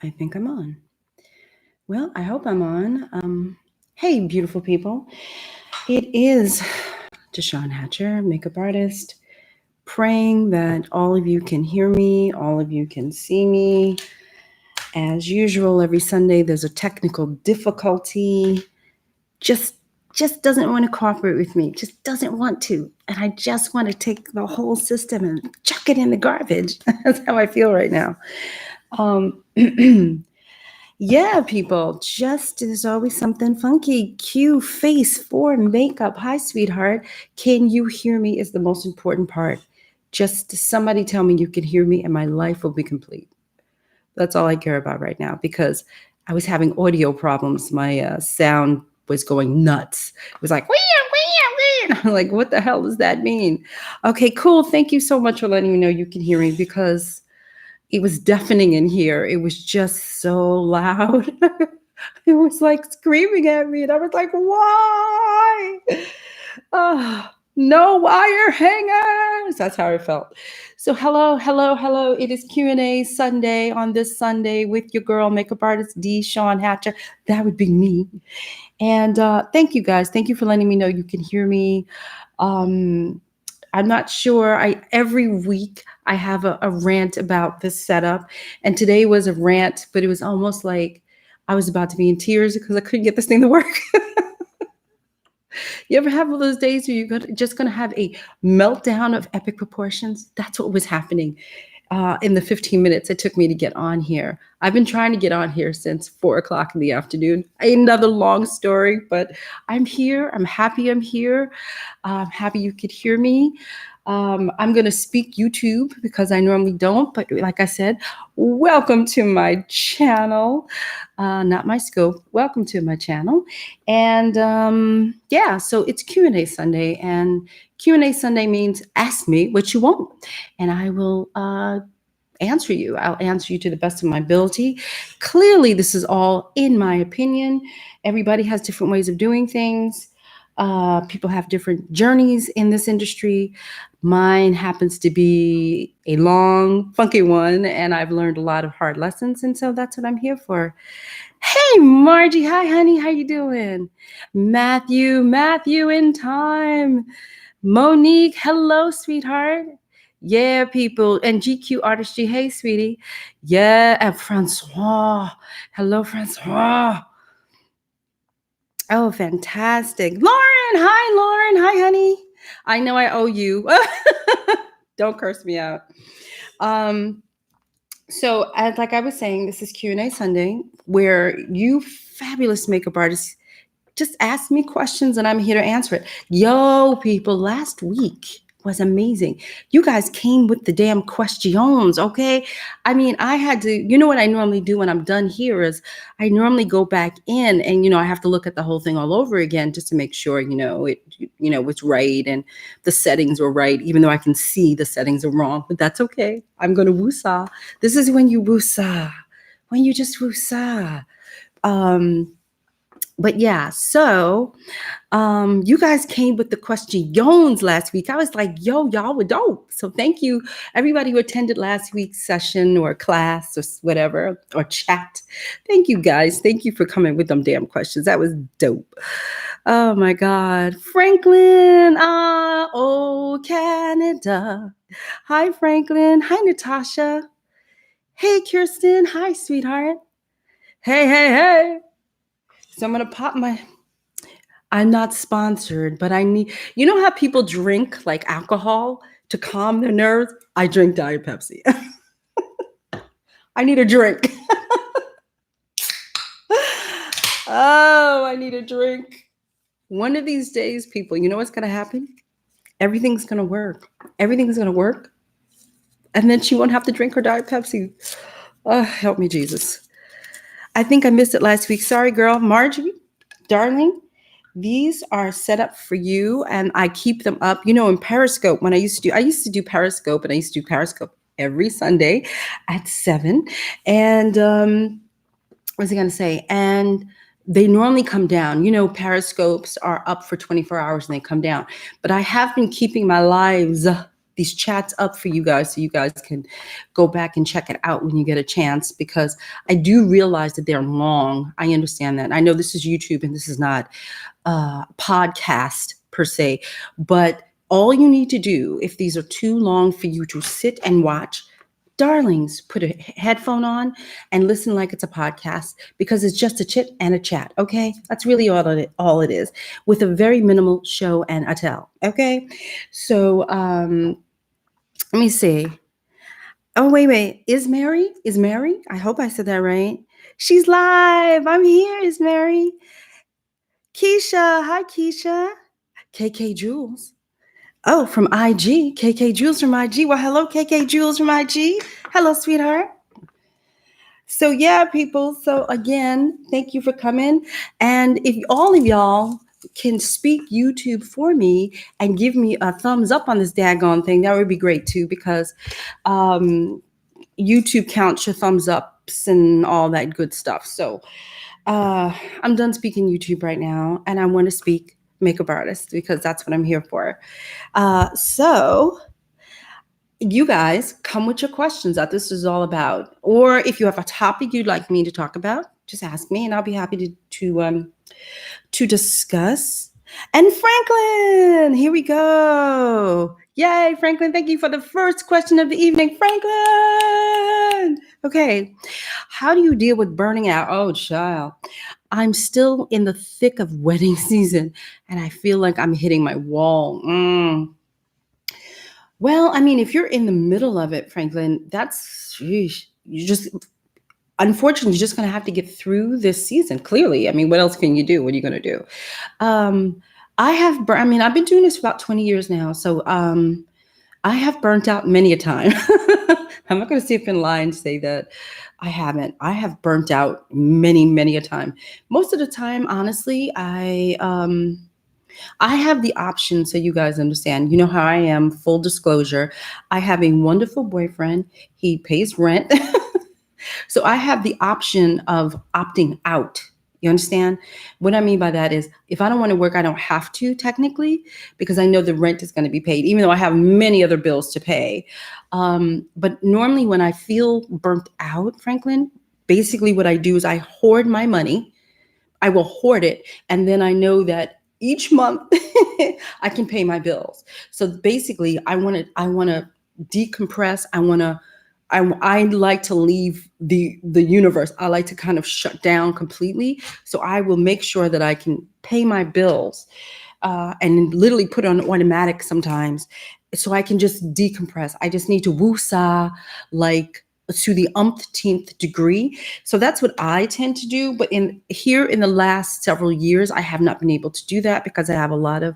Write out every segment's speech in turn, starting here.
I think I'm on. Well, I hope I'm on. Hey, beautiful people. It is Deshawn Hatcher, makeup artist, praying that all of you can hear me, all of you can see me. As usual, every Sunday there's a technical difficulty. Just doesn't want to cooperate with me. Just doesn't want to. And I just want to take the whole system and chuck it in the garbage. That's how I feel right now. Yeah, people, just there's always something funky. Cue face for makeup. Hi, sweetheart. Can you hear me is the most important part. Just somebody tell me you can hear me and my life will be complete. That's all I care about right now because I was having audio problems. My sound was going nuts. It was like, wee, wee, wee. I'm like, what the hell does that mean? Okay, cool. Thank you so much for letting me know you can hear me because it was deafening in here. It was just so loud. It was like screaming at me. And I was like, why? No wire hangers. That's how I felt. So hello. It is Q&A Sunday on this Sunday with your girl, makeup artist Deshawn Hatcher. That would be me. And thank you guys. Thank you for letting me know you can hear me. I'm not sure. Every week I have a rant about this setup. And today was a rant, but it was almost like I was about to be in tears because I couldn't get this thing to work. You ever have one of those days where you're just going to have a meltdown of epic proportions? That's what was happening in the 15 minutes it took me to get on here. I've been trying to get on here since 4 o'clock in the afternoon. Another long story, but I'm here. I'm happy I'm here. I'm happy you could hear me. I'm going to speak YouTube because I normally don't. But like I said, welcome to my channel. Not my scope. Welcome to my channel. And yeah, so it's Q&A Sunday. And Q&A Sunday means ask me what you want. And I will answer you. I'll answer you to the best of my ability. Clearly, this is all in my opinion. Everybody has different ways of doing things. People have different journeys in this industry. Mine happens to be a long, funky one, and I've learned a lot of hard lessons, and so that's what I'm here for. Hey, Margie. Hi, honey. How you doing? Matthew in time. Monique, hello, sweetheart. Yeah, people. And GQ Artistry, hey, sweetie. Yeah, and Francois. Hello, Francois. Oh, fantastic. Lauren, hi, Lauren. Hi, honey. I know I owe you. Don't curse me out. So, as like I was saying, this is Q&A Sunday, where you fabulous makeup artists just ask me questions and I'm here to answer it. Yo, people, last week was amazing. You guys came with the damn questions, okay? I mean, I had to, you know what I normally do when I'm done here is I normally go back in and, I have to look at the whole thing all over again just to make sure, it's right and the settings were right, even though I can see the settings are wrong, but that's okay. I'm going to woosah. This is when you woosah, when you just woosah. But yeah, so you guys came with the questions last week. I was like, yo, y'all were dope. So thank you, everybody who attended last week's session or class or whatever, or chat. Thank you, guys. Thank you for coming with them damn questions. That was dope. Oh, my God. Franklin. Oh, Canada. Hi, Franklin. Hi, Natasha. Hey, Kirsten. Hi, sweetheart. Hey. So I'm going to pop I'm not sponsored, but I need, you know how people drink like alcohol to calm their nerves? I drink Diet Pepsi. I need a drink. Oh, I need a drink. One of these days, people, you know what's going to happen? Everything's going to work. Everything's going to work. And then she won't have to drink her Diet Pepsi. Oh, help me, Jesus. I think I missed it last week. Sorry, girl. Marjorie, darling, these are set up for you, and I keep them up. In Periscope, when I used to do Periscope, and I used to do Periscope every Sunday at 7. And what was I going to say? And they normally come down. Periscopes are up for 24 hours and they come down. But I have been keeping my lives, these chats up for you guys so you guys can go back and check it out when you get a chance, because I do realize that they're long. I understand that. I know this is YouTube and this is not podcast per se, but all you need to do, if these are too long for you to sit and watch, darlings, put a headphone on and listen like it's a podcast, because it's just a chit and a chat. Okay, that's really all it is, with a very minimal show and a tell. Okay, so let me see. Oh, wait. Is Mary? I hope I said that right. She's live. I'm here. Is Mary? Keisha. Hi, Keisha. KK Jules. Oh, from IG. KK Jules from IG. Well, hello, KK Jules from IG. Hello, sweetheart. So, yeah, people. So, again, thank you for coming. And if all of y'all can speak YouTube for me and give me a thumbs up on this daggone thing, that would be great, too, because YouTube counts your thumbs ups and all that good stuff. So, I'm done speaking YouTube right now, and I want to speak makeup artist, because that's what I'm here for. So you guys come with your questions that this is all about, or if you have a topic you'd like me to talk about, just ask me and I'll be happy to discuss. And Franklin, here we go. Yay, Franklin, thank you for the first question of the evening. Franklin. Okay, how do you deal with burning out? Oh, child. I'm still in the thick of wedding season and I feel like I'm hitting my wall. Well, I mean, if you're in the middle of it, Franklin, unfortunately, you're just going to have to get through this season. Clearly, I mean, what else can you do? What are you going to do? I've been doing this for about 20 years now. So I have burnt out many a time. I'm not going to sit up in line and say that I haven't. I have burnt out many, many a time. Most of the time, honestly, I have the option, so you guys understand. You know how I am, full disclosure. I have a wonderful boyfriend. He pays rent. So I have the option of opting out. You understand? What I mean by that is, if I don't want to work, I don't have to, technically, because I know the rent is going to be paid, even though I have many other bills to pay. But normally when I feel burnt out, Franklin, basically what I do is I hoard my money. I will hoard it. And then I know that each month I can pay my bills. So basically I want to decompress. I like to leave the universe. I like to kind of shut down completely. So I will make sure that I can pay my bills and literally put it on automatic sometimes, so I can just decompress. I just need to woosah like to the umpteenth degree. So that's what I tend to do. But in the last several years, I have not been able to do that because I have a lot of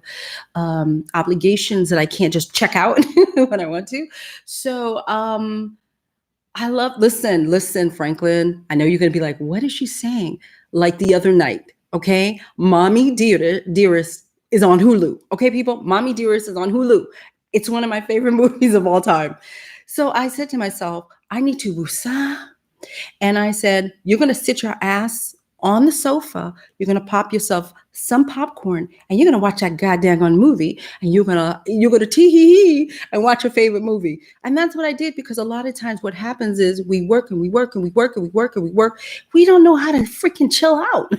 obligations that I can't just check out when I want to. So listen, Franklin. I know you're going to be like, what is she saying? Like the other night, okay? Mommy Dearest is on Hulu. Okay, people? Mommy Dearest is on Hulu. It's one of my favorite movies of all time. So I said to myself, I need to woosah. And I said, you're going to sit your ass on the sofa. You're going to pop yourself some popcorn and you're going to watch that goddamn movie, and you're going to tee-hee-hee and watch your favorite movie. And that's what I did, because a lot of times what happens is we work and we work and we work and we work and we work. We don't know how to freaking chill out.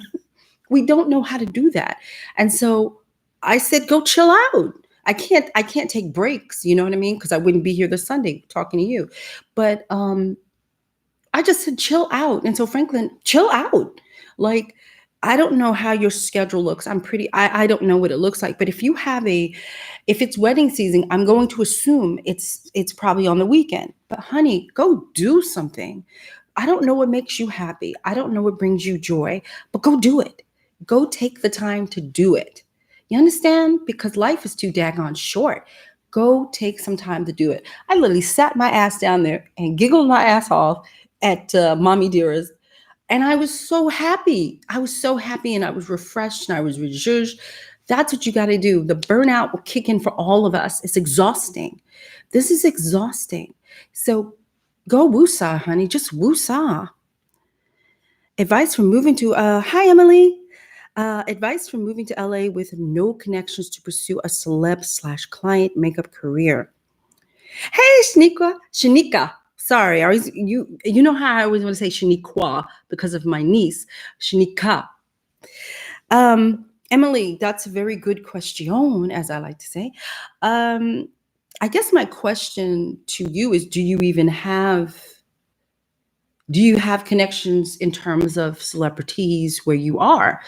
We don't know how to do that. And so I said, go chill out. I can't take breaks, you know what I mean? Because I wouldn't be here this Sunday talking to you. But I just said, chill out. And so Franklin, chill out. Like, I don't know how your schedule looks. I don't know what it looks like. But if it's wedding season, I'm going to assume it's probably on the weekend. But honey, go do something. I don't know what makes you happy. I don't know what brings you joy, but go do it. Go take the time to do it. You understand? Because life is too daggone short. Go take some time to do it. I literally sat my ass down there and giggled my ass off at Mommy Dearest. And I was so happy. I was so happy, and I was refreshed and I was rejuvenated. That's what you got to do. The burnout will kick in for all of us. It's exhausting. This is exhausting. So go woosah, honey. Just woosah. Advice from moving to, hi, Emily. Advice from moving to LA with no connections to pursue a celeb/client makeup career. Hey, Shaniqua. Shanika. Sorry, I always you know how I always want to say Shaniqua because of my niece, Shanika. Emily, that's a very good question, as I like to say. Um, I guess my question to you is, do you have connections in terms of celebrities where you are,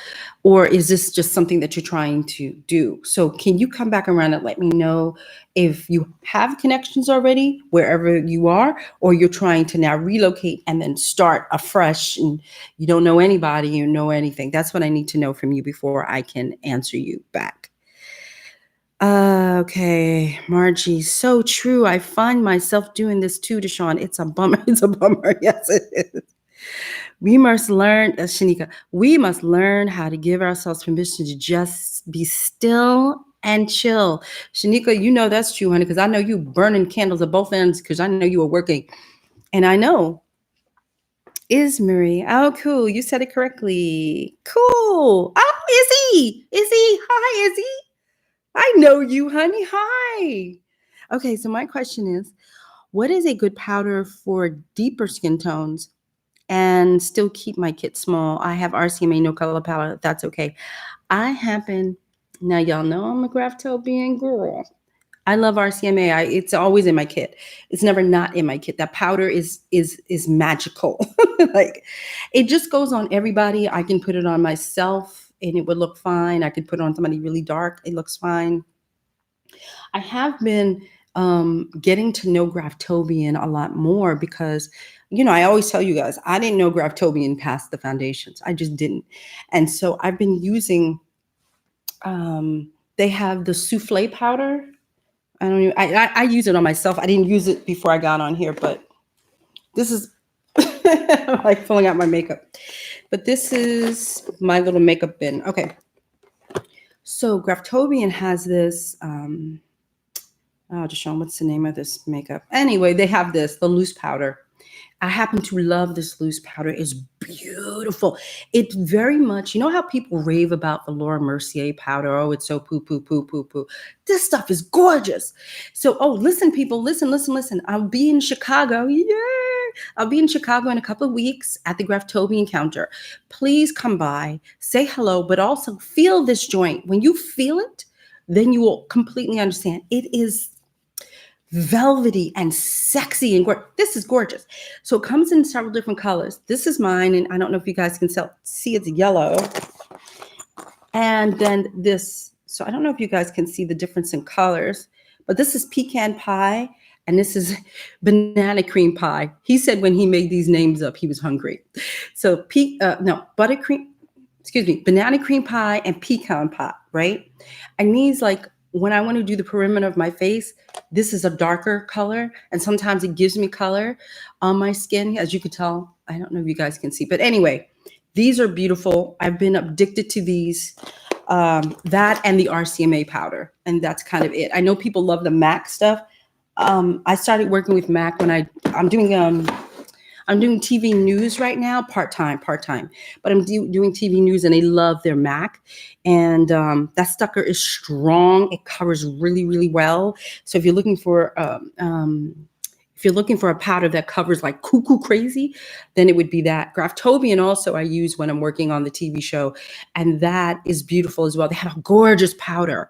or is this just something that you're trying to do? So can you come back around and let me know if you have connections already wherever you are, or you're trying to now relocate and then start afresh and you don't know anybody, you know anything? That's what I need to know from you before I can answer you back. Okay, Margie, so true. I find myself doing this too, Deshaun. It's a bummer. It's a bummer. Yes, it is. We must learn, Shanika, we must learn how to give ourselves permission to just be still and chill. Shanika, you know that's true, honey, because I know you burning candles at both ends because I know you were working. And I know, is Marie. Oh, cool. You said it correctly. Cool. Oh, Izzy. Izzy. Hi, Izzy. I know you, honey. Hi. Okay, so my question is, what is a good powder for deeper skin tones and still keep my kit small? I have RCMA no color palette. That's okay. I happen, now y'all know I'm a Graftobian girl. I love RCMA. It's always in my kit. It's never not in my kit. That powder is magical. Like, it just goes on everybody. I can put it on myself and it would look fine. I could put it on somebody really dark. It looks fine. I have been getting to know Graftobian a lot more because, I always tell you guys, I didn't know Graftobian past the foundations. I just didn't. And so I've been using, they have the souffle powder. I don't even, I use it on myself. I didn't use it before I got on here, but this is like pulling out my makeup. But this is my little makeup bin. Okay. So Graftobian has this, just showing what's the name of this makeup. Anyway, they have this, the loose powder. I happen to love this loose powder. It's beautiful. It's very much, you know how people rave about the Laura Mercier powder? Oh, it's so poo, poo, poo, poo, poo. This stuff is gorgeous. So, listen, people, listen. I'll be in Chicago. Yeah. I'll be in Chicago in a couple of weeks at the Graftobian counter. Please come by, say hello, but also feel this joint. When you feel it, then you will completely understand. It is velvety and sexy and gorgeous. This is gorgeous. So it comes in several different colors. This is mine, and I don't know if you guys can see it's yellow. And then this, so I don't know if you guys can see the difference in colors, but this is pecan pie and this is banana cream pie. He said when he made these names up, he was hungry. So banana cream pie and pecan pie, right? And these, like, when I want to do the perimeter of my face, this is a darker color, and sometimes it gives me color on my skin, as you could tell. I don't know if you guys can see, but anyway, these are beautiful. I've been addicted to these, that and the RCMA powder, and that's kind of it. I know people love the MAC stuff. I started working with MAC when I'm doing TV news right now, part-time, but I'm doing TV news and they love their MAC. And that sucker is strong. It covers really, really well. So if you're looking for a powder that covers like cuckoo crazy, then it would be that. Graftobian also I use when I'm working on the TV show, and that is beautiful as well. They have a gorgeous powder.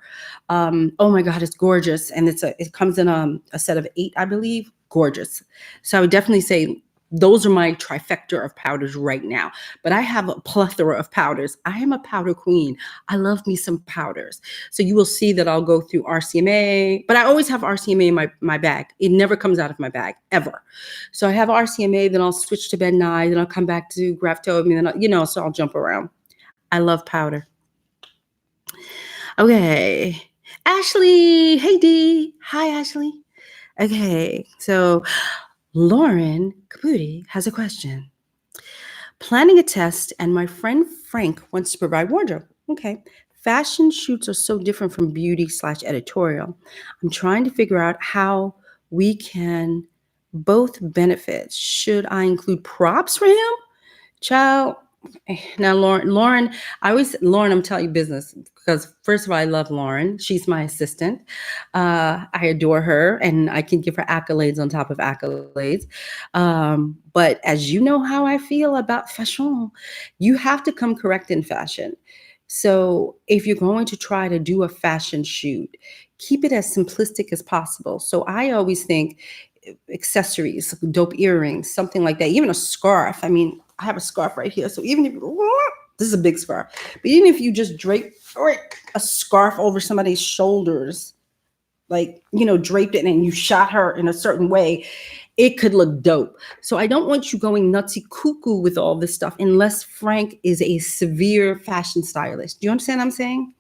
Oh my God, it's gorgeous. And it comes in a set of 8, I believe. Gorgeous. So I would definitely say those are my trifecta of powders right now. But I have a plethora of powders. I am a powder queen. I love me some powders. So you will see that I'll go through RCMA, but I always have RCMA in my bag. It never comes out of my bag, ever. So I have RCMA, then I'll switch to Ben Nye, then I'll come back to Graftobian, then so I'll jump around. I love powder. Okay. Ashley. Hey, Dee. Hi, Ashley. Okay. So Lauren Caputi has a question. Planning a test, and my friend Frank wants to provide wardrobe. Okay. Fashion shoots are so different from beauty/editorial. I'm trying to figure out how we can both benefit. Should I include props for him? Child, Now, Lauren, Lauren, I'm telling you business because first of all, I love Lauren. She's my assistant. I adore her, and I can give her accolades on top of accolades. But as you know how I feel about fashion, you have to come correct in fashion. So if you're going to try to do a fashion shoot, keep it as simplistic as possible. So I always think accessories, dope earrings, something like that, even a scarf. I mean, I have a scarf right here. So even if this is a big scarf, but even if you just drape a scarf over somebody's shoulders, like, draped it and you shot her in a certain way, it could look dope. So I don't want you going nutsy cuckoo with all this stuff unless Frank is a severe fashion stylist. Do you understand what I'm saying?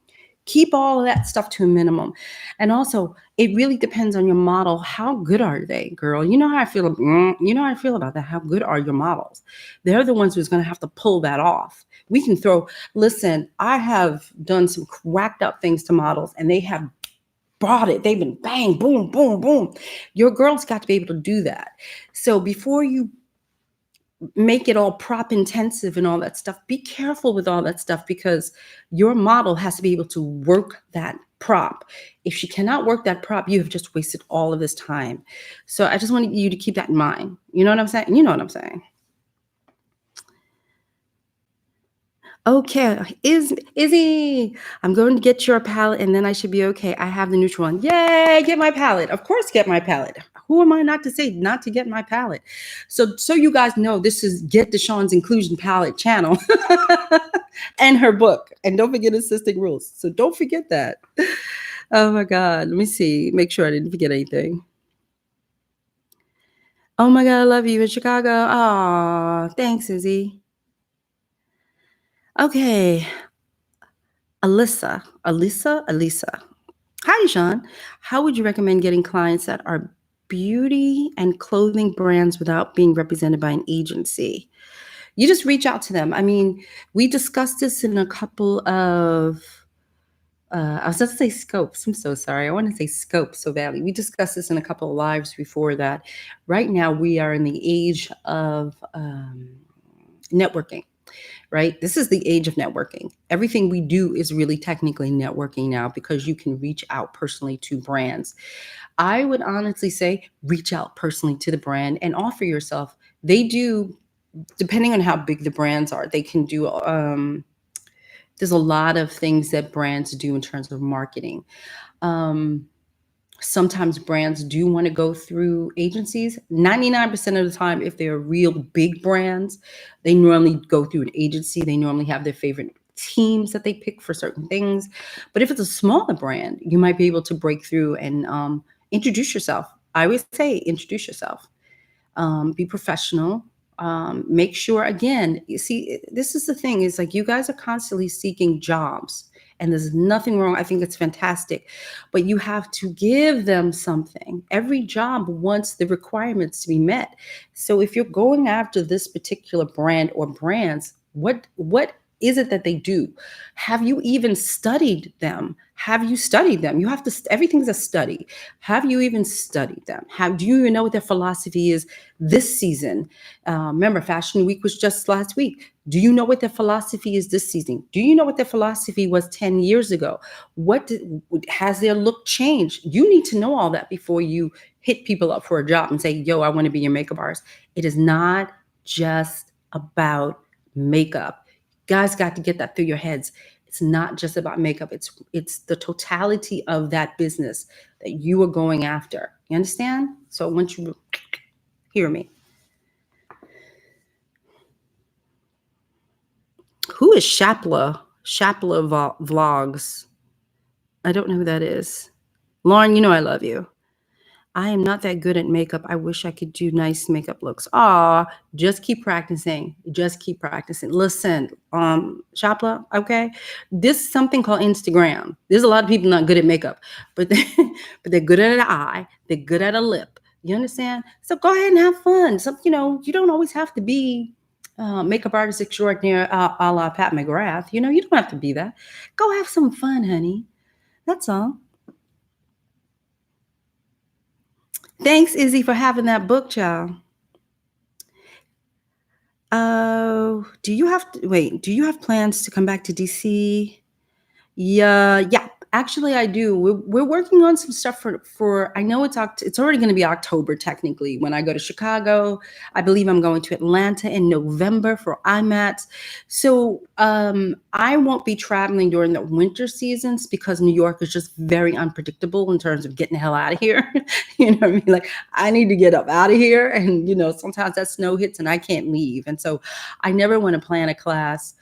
Keep all of that stuff to a minimum. And also, it really depends on your model. How good are they, girl? You know how I feel. You know how I feel about that. How good are your models? They're the ones who's going to have to pull that off. We can throw. Listen, I have done some cracked up things to models, and they have brought it. They've been bang, boom, boom, boom. Your girl's got to be able to do that. So before you make it all prop intensive and all that stuff, be careful with all that stuff because your model has to be able to work that prop. If she cannot work that prop, you have just wasted all of this time. So I just wanted you to keep that in mind. You know what I'm saying? You know what I'm saying? Okay, Izzy, I'm going to get your palette and then I should be okay. I have the neutral one. Yay, get my palette. Of course, get my palette. Who am I not to say not to get my palette? So you guys know this is Get Deshawn's Inclusion Palette channel and her book. And don't forget Assisting Rules. So don't forget that. Oh my God. Let me see. Make sure I didn't forget anything. Oh my God, I love you in Chicago. Aw, thanks, Izzy. Okay. Alisa. Hi, Sean. How would you recommend getting clients that are beauty and clothing brands without being represented by an agency? You just reach out to them. I mean, we discussed this in a couple of, I was going to say scopes. I'm so sorry. I want to say scopes so badly. We discussed this in a couple of lives before that. Right now, we are in the age of networking. Right? This is the age of networking. Everything we do is really technically networking now because you can reach out personally to brands. I would honestly say reach out personally to the brand and offer yourself. They do, depending on how big the brands are, they can do, there's a lot of things that brands do in terms of marketing. Sometimes brands do want to go through agencies. 99% of the time, if they're real big brands, they normally go through an agency. They normally have their favorite teams that they pick for certain things. But if it's a smaller brand, you might be able to break through and introduce yourself. I always say introduce yourself. Be professional. Make sure, again, you see, this is the thing is like you guys are constantly seeking jobs and there's nothing wrong. I think it's fantastic, but you have to give them something. Every job wants the requirements to be met. So if you're going after this particular brand or brands, what is it that they do? Have you even studied them? Have you studied them? You have to, everything's a study. Have you even studied them? Do you even know what their philosophy is this season? Remember, Fashion Week was just last week. Do you know what their philosophy is this season? Do you know what their philosophy was 10 years ago? Has their look changed? You need to know all that before you hit people up for a job and say, yo, I want to be your makeup artist. It is not just about makeup. Guys got to get that through your heads. It's not just about makeup. It's the totality of that business that you are going after. You understand? So once you hear me. Who is Shapla? Vlogs. I don't know who that is. Lauren, you know I love you. I am not that good at makeup. I wish I could do nice makeup looks. Aw, just keep practicing. Just keep practicing. Listen, Shapla, okay? This is something called Instagram. There's a lot of people not good at makeup, but they're good at an eye. They're good at a lip. You understand? So go ahead and have fun. So, you don't always have to be makeup artist extraordinaire a la Pat McGrath. You don't have to be that. Go have some fun, honey. That's all. Thanks, Izzy, for having that book, child. Do you have plans to come back to DC? Yeah. Actually, I do. We're working on some stuff for. I know it's already going to be October technically when I go to Chicago. I believe I'm going to Atlanta in November for IMATs. So I won't be traveling during the winter seasons because New York is just very unpredictable in terms of getting the hell out of here. You know what I mean? Like I need to get up out of here, and sometimes that snow hits and I can't leave, and so I never want to plan a class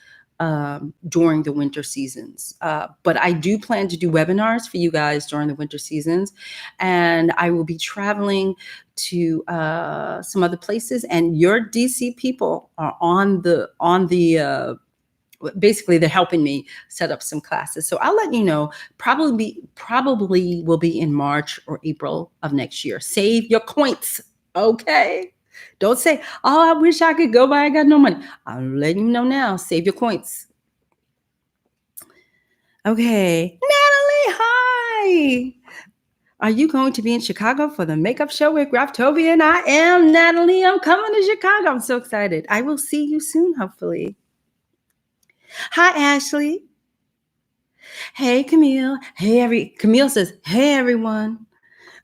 during the winter seasons. But I do plan to do webinars for you guys during the winter seasons. And I will be traveling to some other places. And your DC people are basically they're helping me set up some classes. So I'll let you know, probably will be in March or April of next year. Save your coins. Okay. Don't say, oh, I wish I could go, but I got no money. I'm letting you know now. Save your coins. Okay. Natalie, hi. Are you going to be in Chicago for the makeup show with Graftobian? I am, Natalie. I'm coming to Chicago. I'm so excited. I will see you soon, hopefully. Hi, Ashley. Hey, Camille. Camille says, hey, everyone.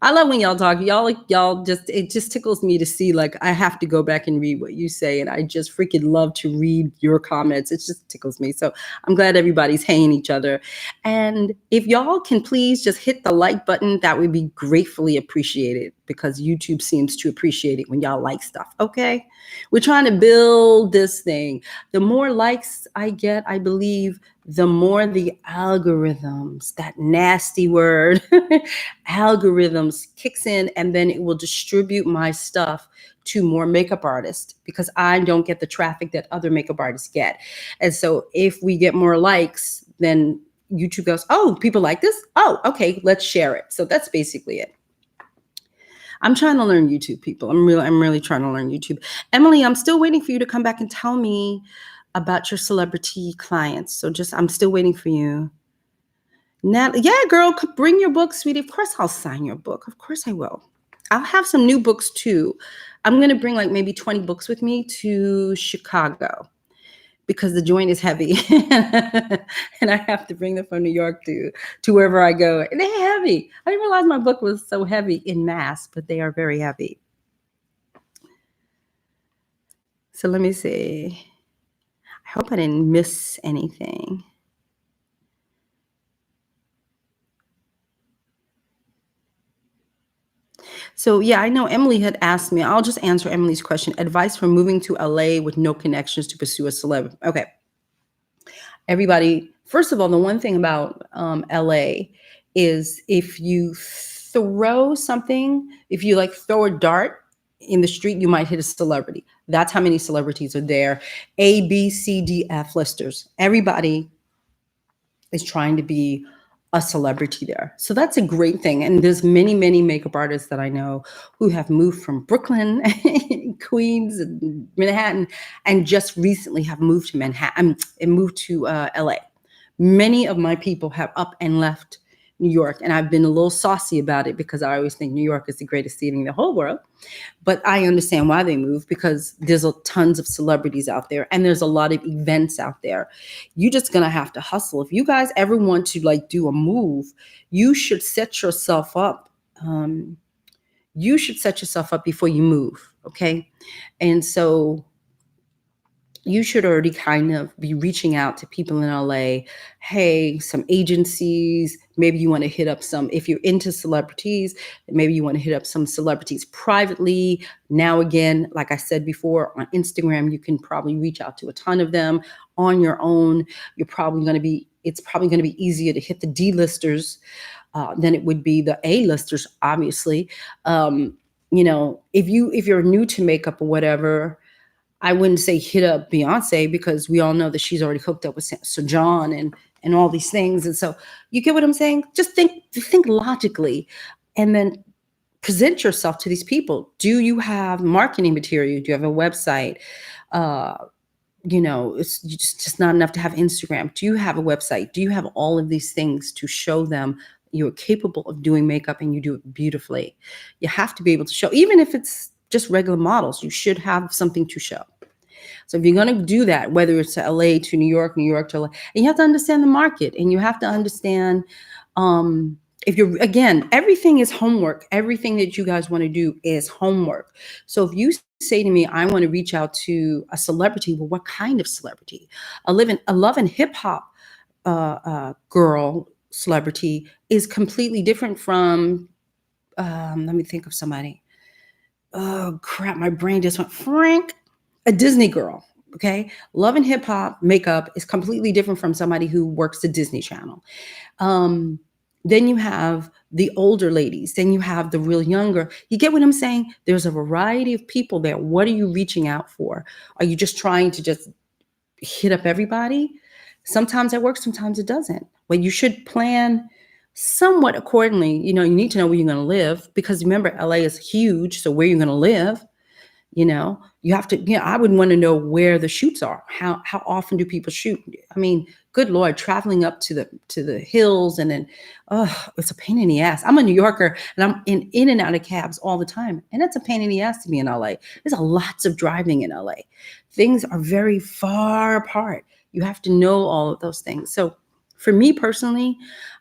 I love when y'all talk. It just tickles me to see, like, I have to go back and read what you say. And I just freaking love to read your comments. It just tickles me. So I'm glad everybody's hanging each other. And if y'all can please just hit the like button, that would be gratefully appreciated because YouTube seems to appreciate it when y'all like stuff. Okay. We're trying to build this thing. The more likes I get, I believe, the more the algorithms, that nasty word, algorithms kicks in, and then it will distribute my stuff to more makeup artists because I don't get the traffic that other makeup artists get. And so if we get more likes, then YouTube goes, oh, people like this? Oh, okay, let's share it. So that's basically it. I'm trying to learn YouTube, people. I'm really trying to learn YouTube. Emily, I'm still waiting for you to come back and tell me about your celebrity clients. So I'm still waiting for you. Yeah, girl, bring your book, sweetie. Of course I'll sign your book. Of course I will. I'll have some new books too. I'm going to bring like maybe 20 books with me to Chicago because the joint is heavy. And I have to bring them from New York to wherever I go. And they're heavy. I didn't realize my book was so heavy in mass, but they are very heavy. So let me see. I hope I didn't miss anything. So yeah, I know Emily had asked me. I'll just answer Emily's question. Advice for moving to LA with no connections to pursue a celeb. Okay. Everybody, first of all, the one thing about LA is if you throw something, if you like throw a dart in the street, you might hit a celebrity. That's how many celebrities are there. A, B, C, D, F listers. Everybody is trying to be a celebrity there. So that's a great thing. And there's many makeup artists that I know who have moved from Brooklyn, Queens, and Manhattan, and just recently have moved to Manhattan and moved to LA. Many of my people have up and left New York, and I've been a little saucy about it because I always think New York is the greatest city in the whole world. But I understand why they move because there's tons of celebrities out there and there's a lot of events out there. You're just going to have to hustle. If you guys ever want to like do a move, you should set yourself up. You should set yourself up before you move. Okay. And so you should already kind of be reaching out to people in LA. Hey, some agencies, maybe you want to hit up some, if you're into celebrities, maybe you want to hit up some celebrities privately. Now, again, like I said before, on Instagram, you can probably reach out to a ton of them. On your own, it's probably going to be easier to hit the D-listers than it would be the A-listers, obviously. If you're new to makeup or whatever, I wouldn't say hit up Beyonce because we all know that she's already hooked up with Sir John and all these things. And so you get what I'm saying? Just think logically and then present yourself to these people. Do you have marketing material? Do you have a website? It's just not enough to have Instagram. Do you have a website? Do you have all of these things to show them you're capable of doing makeup and you do it beautifully? You have to be able to show, even if it's just regular models, you should have something to show. So if you're going to do that, whether it's to LA to New York, New York to LA, and you have to understand the market, and you have to understand, if you're, again, everything is homework. Everything that you guys want to do is homework. So if you say to me, I want to reach out to a celebrity, well, what kind of celebrity? A love and hip hop girl celebrity is completely different from, let me think of somebody. Oh crap, my brain just went frank. A Disney girl. Okay. Love and hip hop makeup is completely different from somebody who works the Disney Channel. Um, then you have the older ladies, then you have the real younger. You get what I'm saying? There's a variety of people there. What are you reaching out for? Are you just trying to just hit up everybody? Sometimes it works, sometimes it doesn't. But you should plan somewhat accordingly. You know, you need to know where you're going to live, because remember, LA is huge. So where you're going to live, you have to, I would want to know where the shoots are. How often do people shoot? I mean, good Lord, traveling up to the hills, and then, oh, it's a pain in the ass. I'm a New Yorker, and I'm in and out of cabs all the time. And it's a pain in the ass to be in LA. There's a lots of driving in LA. Things are very far apart. You have to know all of those things. So for me personally,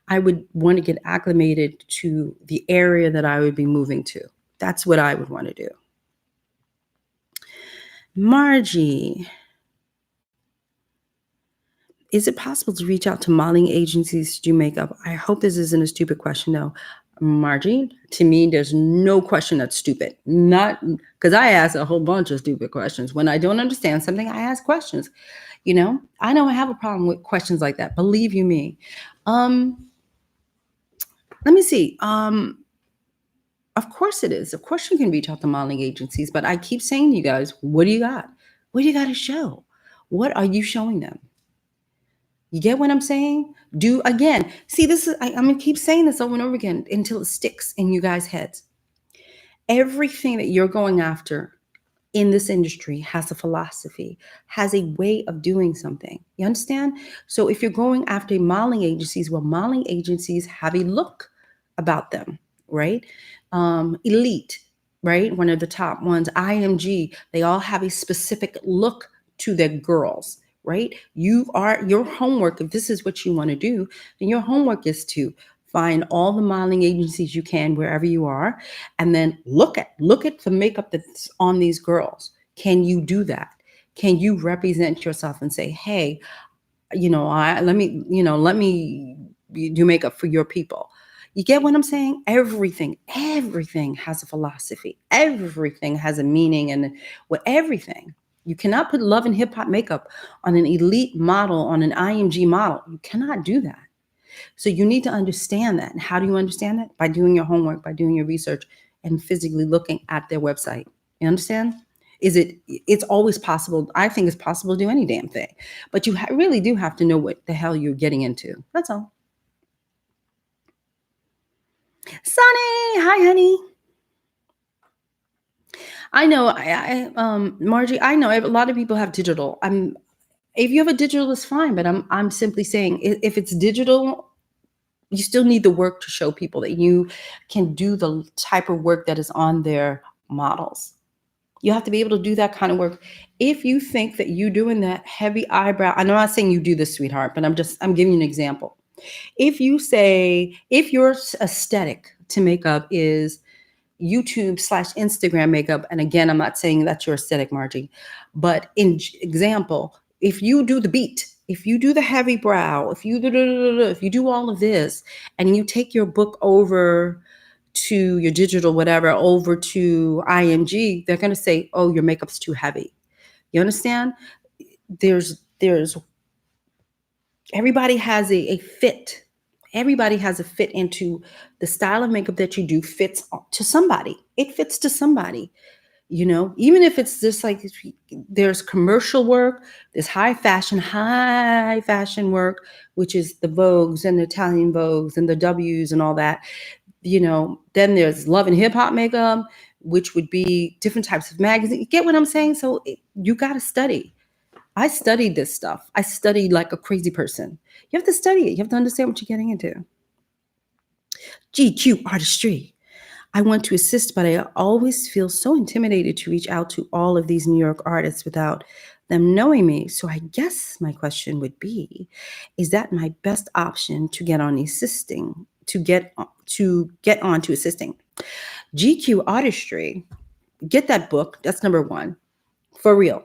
I would want to get acclimated to the area that I would be moving to. That's what I would want to do. Margie, is it possible to reach out to modeling agencies to do makeup? I hope this isn't a stupid question, though. Margie, to me, there's no question that's stupid. Not because I ask a whole bunch of stupid questions. When I don't understand something, I ask questions. I don't have a problem with questions like that. Believe you me. Let me see. Of course it is. Of course you can reach out to modeling agencies, but I keep saying to you guys, what do you got? What do you got to show? What are you showing them? You get what I'm saying? See, I'm going to keep saying this over and over again until it sticks in you guys' heads. Everything that you're going after in this industry has a philosophy, has a way of doing something. You understand? So if you're going after modeling agencies, well, modeling agencies have a look about them, right? Elite, right? One of the top ones, IMG, they all have a specific look to their girls, right? Your homework, if this is what you want to do, then your homework is to find all the modeling agencies you can wherever you are, and then look at the makeup that's on these girls. Can you do that? Can you represent yourself and say, hey, let me do makeup for your people? You get what I'm saying? Everything has a philosophy. Everything has a meaning, and with everything. You cannot put love and hip hop makeup on an elite model, on an IMG model. You cannot do that. So you need to understand that. And how do you understand that? By doing your homework, by doing your research, and physically looking at their website. You understand? It's always possible. I think it's possible to do any damn thing, but you really do have to know what the hell you're getting into. That's all. Sunny, hi, honey. I know, Margie. I know a lot of people have digital. If you have a digital, it's fine. But I'm simply saying, if it's digital, you still need the work to show people that you can do the type of work that is on their models. You have to be able to do that kind of work. If you think that you doing that heavy eyebrow, I'm not saying you do this, sweetheart, but I'm giving you an example. If your aesthetic to makeup is YouTube/Instagram makeup, and again, I'm not saying that's your aesthetic, Margie, but in example, if you do the beat, if you do the heavy brow, if you do all of this, and you take your book over to your digital, whatever, over to IMG, they're going to say, oh, your makeup's too heavy. You understand? There's everybody has a fit. Everybody has a fit into the style of makeup that you do fits to somebody. It fits to somebody, even if it's just like there's commercial work, there's high fashion work, which is the Vogues and the Italian Vogues and the W's and all that. Then there's love and hip hop makeup, which would be different types of magazines. You get what I'm saying? So you got to study. I studied this stuff. I studied like a crazy person. You have to study it. You have to understand what you're getting into. GQ artistry. I want to assist, but I always feel so intimidated to reach out to all of these New York artists without them knowing me. So I guess my question would be, is that my best option to get on assisting, to get on to assisting? GQ Artistry, get that book. That's number one, for real.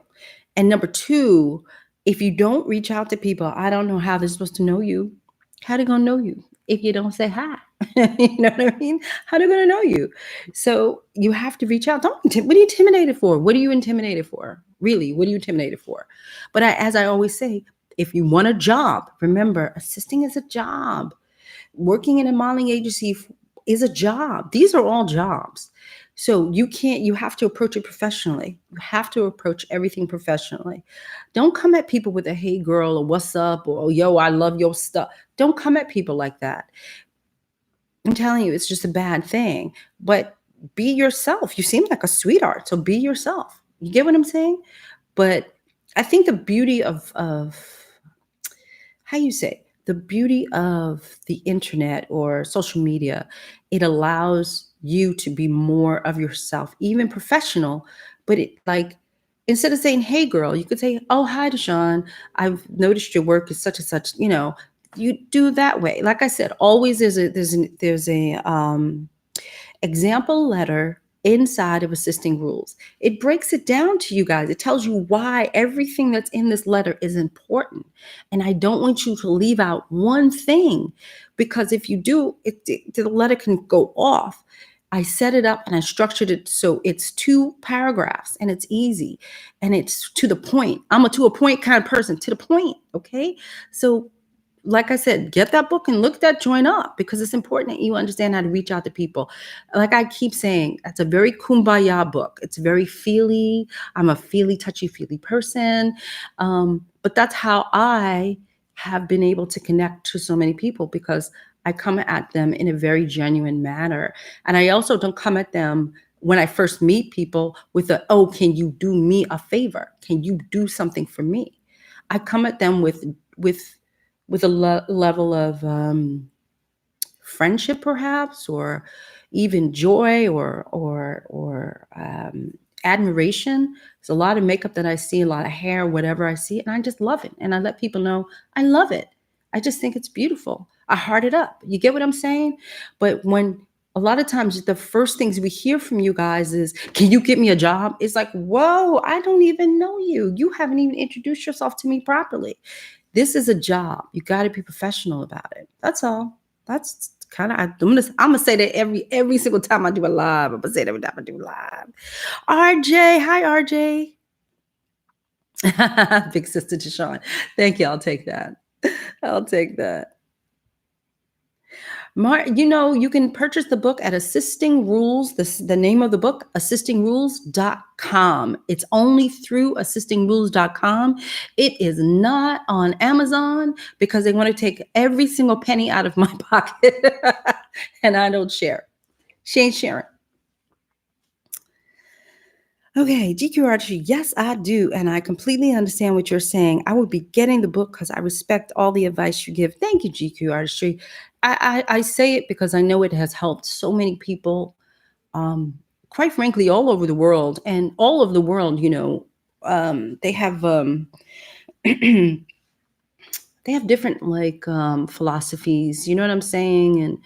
And number two, if you don't reach out to people, I don't know how they're supposed to know you. How they gonna know you if you don't say hi? You know what I mean? How they gonna know you? So you have to reach out. What are you intimidated for? What are you intimidated for? Really, what are you intimidated for? But as I always say, if you want a job, remember, assisting is a job. Working in a modeling agency is a job. These are all jobs. So you have to approach it professionally. You have to approach everything professionally. Don't come at people with a hey girl or what's up or yo, I love your stuff. Don't come at people like that. I'm telling you, it's just a bad thing. But be yourself. You seem like a sweetheart. So be yourself. You get what I'm saying? But I think the beauty of how you say, the beauty of the internet or social media, it allows you to be more of yourself, even professional. But it, like, instead of saying hey girl, you could say, oh hi Deshawn, I've noticed your work is such and such. You do that way. Like I said, always there's a example letter inside of assisting rules. It breaks it down to you guys. It tells you why everything that's in this letter is important. And I don't want you to leave out one thing, because if you do, the letter can go off. I set it up and I structured it so it's 2 paragraphs and it's easy and it's to the point. I'm a to a point kind of person, to the point. Okay. So like I said, get that book and look that joint up, because it's important that you understand how to reach out to people. Like I keep saying, it's a very kumbaya book. It's very feely. I'm a feely, touchy-feely person. But that's how I have been able to connect to so many people, because I come at them in a very genuine manner. And I also don't come at them when I first meet people with oh, can you do me a favor? Can you do something for me? I come at them with a level of friendship, perhaps, or even joy, or admiration. There's a lot of makeup that I see, a lot of hair, whatever I see, and I just love it. And I let people know I love it. I just think it's beautiful. I heart it up. You get what I'm saying? But when a lot of times the first things we hear from you guys is, can you get me a job? It's like, whoa, I don't even know you. You haven't even introduced yourself to me properly. This is a job. You got to be professional about it. That's all. That's kind of, I'm gonna say that every single time I do a live. I'm gonna say that every time I do a live. RJ, hi RJ. Big sister Deshawn. Thank you. I'll take that. I'll take that. You can purchase the book at Assisting Rules. The name of the book, assistingrules.com. It's only through assistingrules.com. It is not on Amazon, because they want to take every single penny out of my pocket. And I don't share. She ain't sharing. Okay, GQ Archie, yes, I do. And I completely understand what you're saying. I would be getting the book because I respect all the advice you give. Thank you, GQ Artistry. I say it because I know it has helped so many people, quite frankly, all over the world. And all over the world, they have they have different philosophies, you know what I'm saying?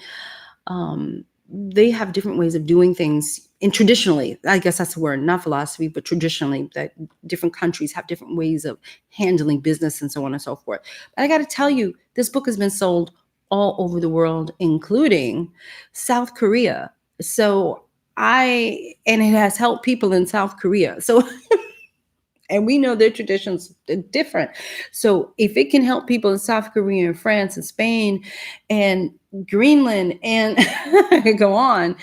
And they have different ways of doing things. And traditionally, I guess that's the word, not philosophy, but traditionally, that different countries have different ways of handling business and so on and so forth. But I got to tell you, this book has been sold all over the world, including South Korea. And it has helped people in South Korea. So, and we know their traditions are different. So if it can help people in South Korea and France and Spain and Greenland and go on,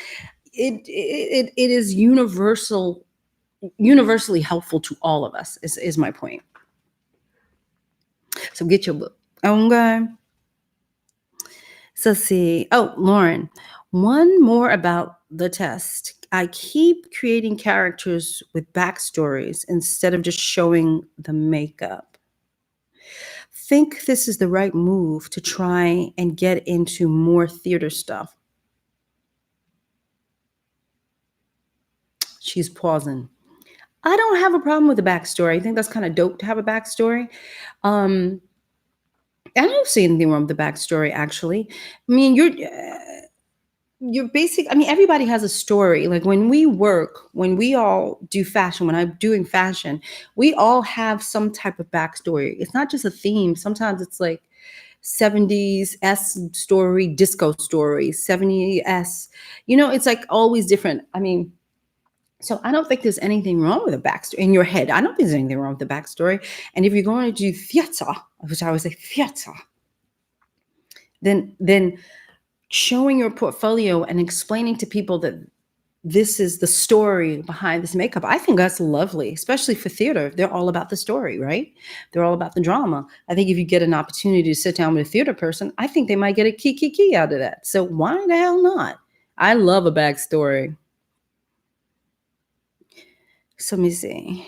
it is universally helpful to all of us, is my point. So get your book. Okay. So see. Oh, Lauren, one more about the test. I keep creating characters with backstories instead of just showing the makeup. Think this is the right move to try and get into more theater stuff. She's pausing. I don't have a problem with the backstory. I think that's kind of dope to have a backstory. Um, I don't see anything wrong with the backstory, actually. I mean, you're basic. I mean, everybody has a story. Like when we work, when we all do fashion, when I'm doing fashion, we all have some type of backstory. It's not just a theme. Sometimes it's like 70s S story, disco story, 70s S. It's like always different. I mean, so I don't think there's anything wrong with a backstory in your head. I don't think there's anything wrong with the backstory. And if you're going to do theater, which I would say theater, then showing your portfolio and explaining to people that this is the story behind this makeup, I think that's lovely, especially for theater. They're all about the story, right? They're all about the drama. I think if you get an opportunity to sit down with a theater person, I think they might get a key out of that. So why the hell not? I love a backstory. So let me see.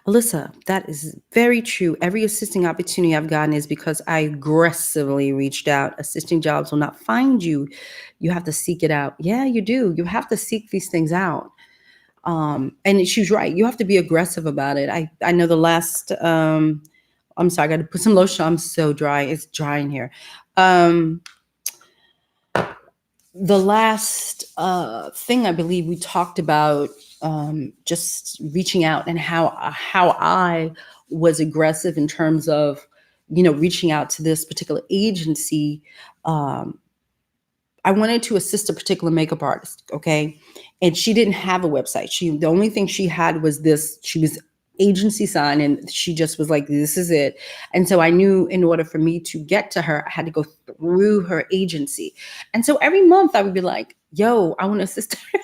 Alyssa, that is very true. Every assisting opportunity I've gotten is because I aggressively reached out. Assisting jobs will not find you. You have to seek it out. Yeah, you do. You have to seek these things out. And she's right. You have to be aggressive about it. I know the last, I'm sorry, I got to put some lotion. I'm so dry. It's dry in here. The last thing I believe we talked about just reaching out and how I was aggressive in terms of reaching out to this particular agency. I wanted to assist a particular makeup artist, okay, and she didn't have a website. The only thing she had was this. She was agency signed, and she just was like, "This is it." And so I knew in order for me to get to her, I had to go through her agency. And so every month I would be like, "Yo, I want to assist her."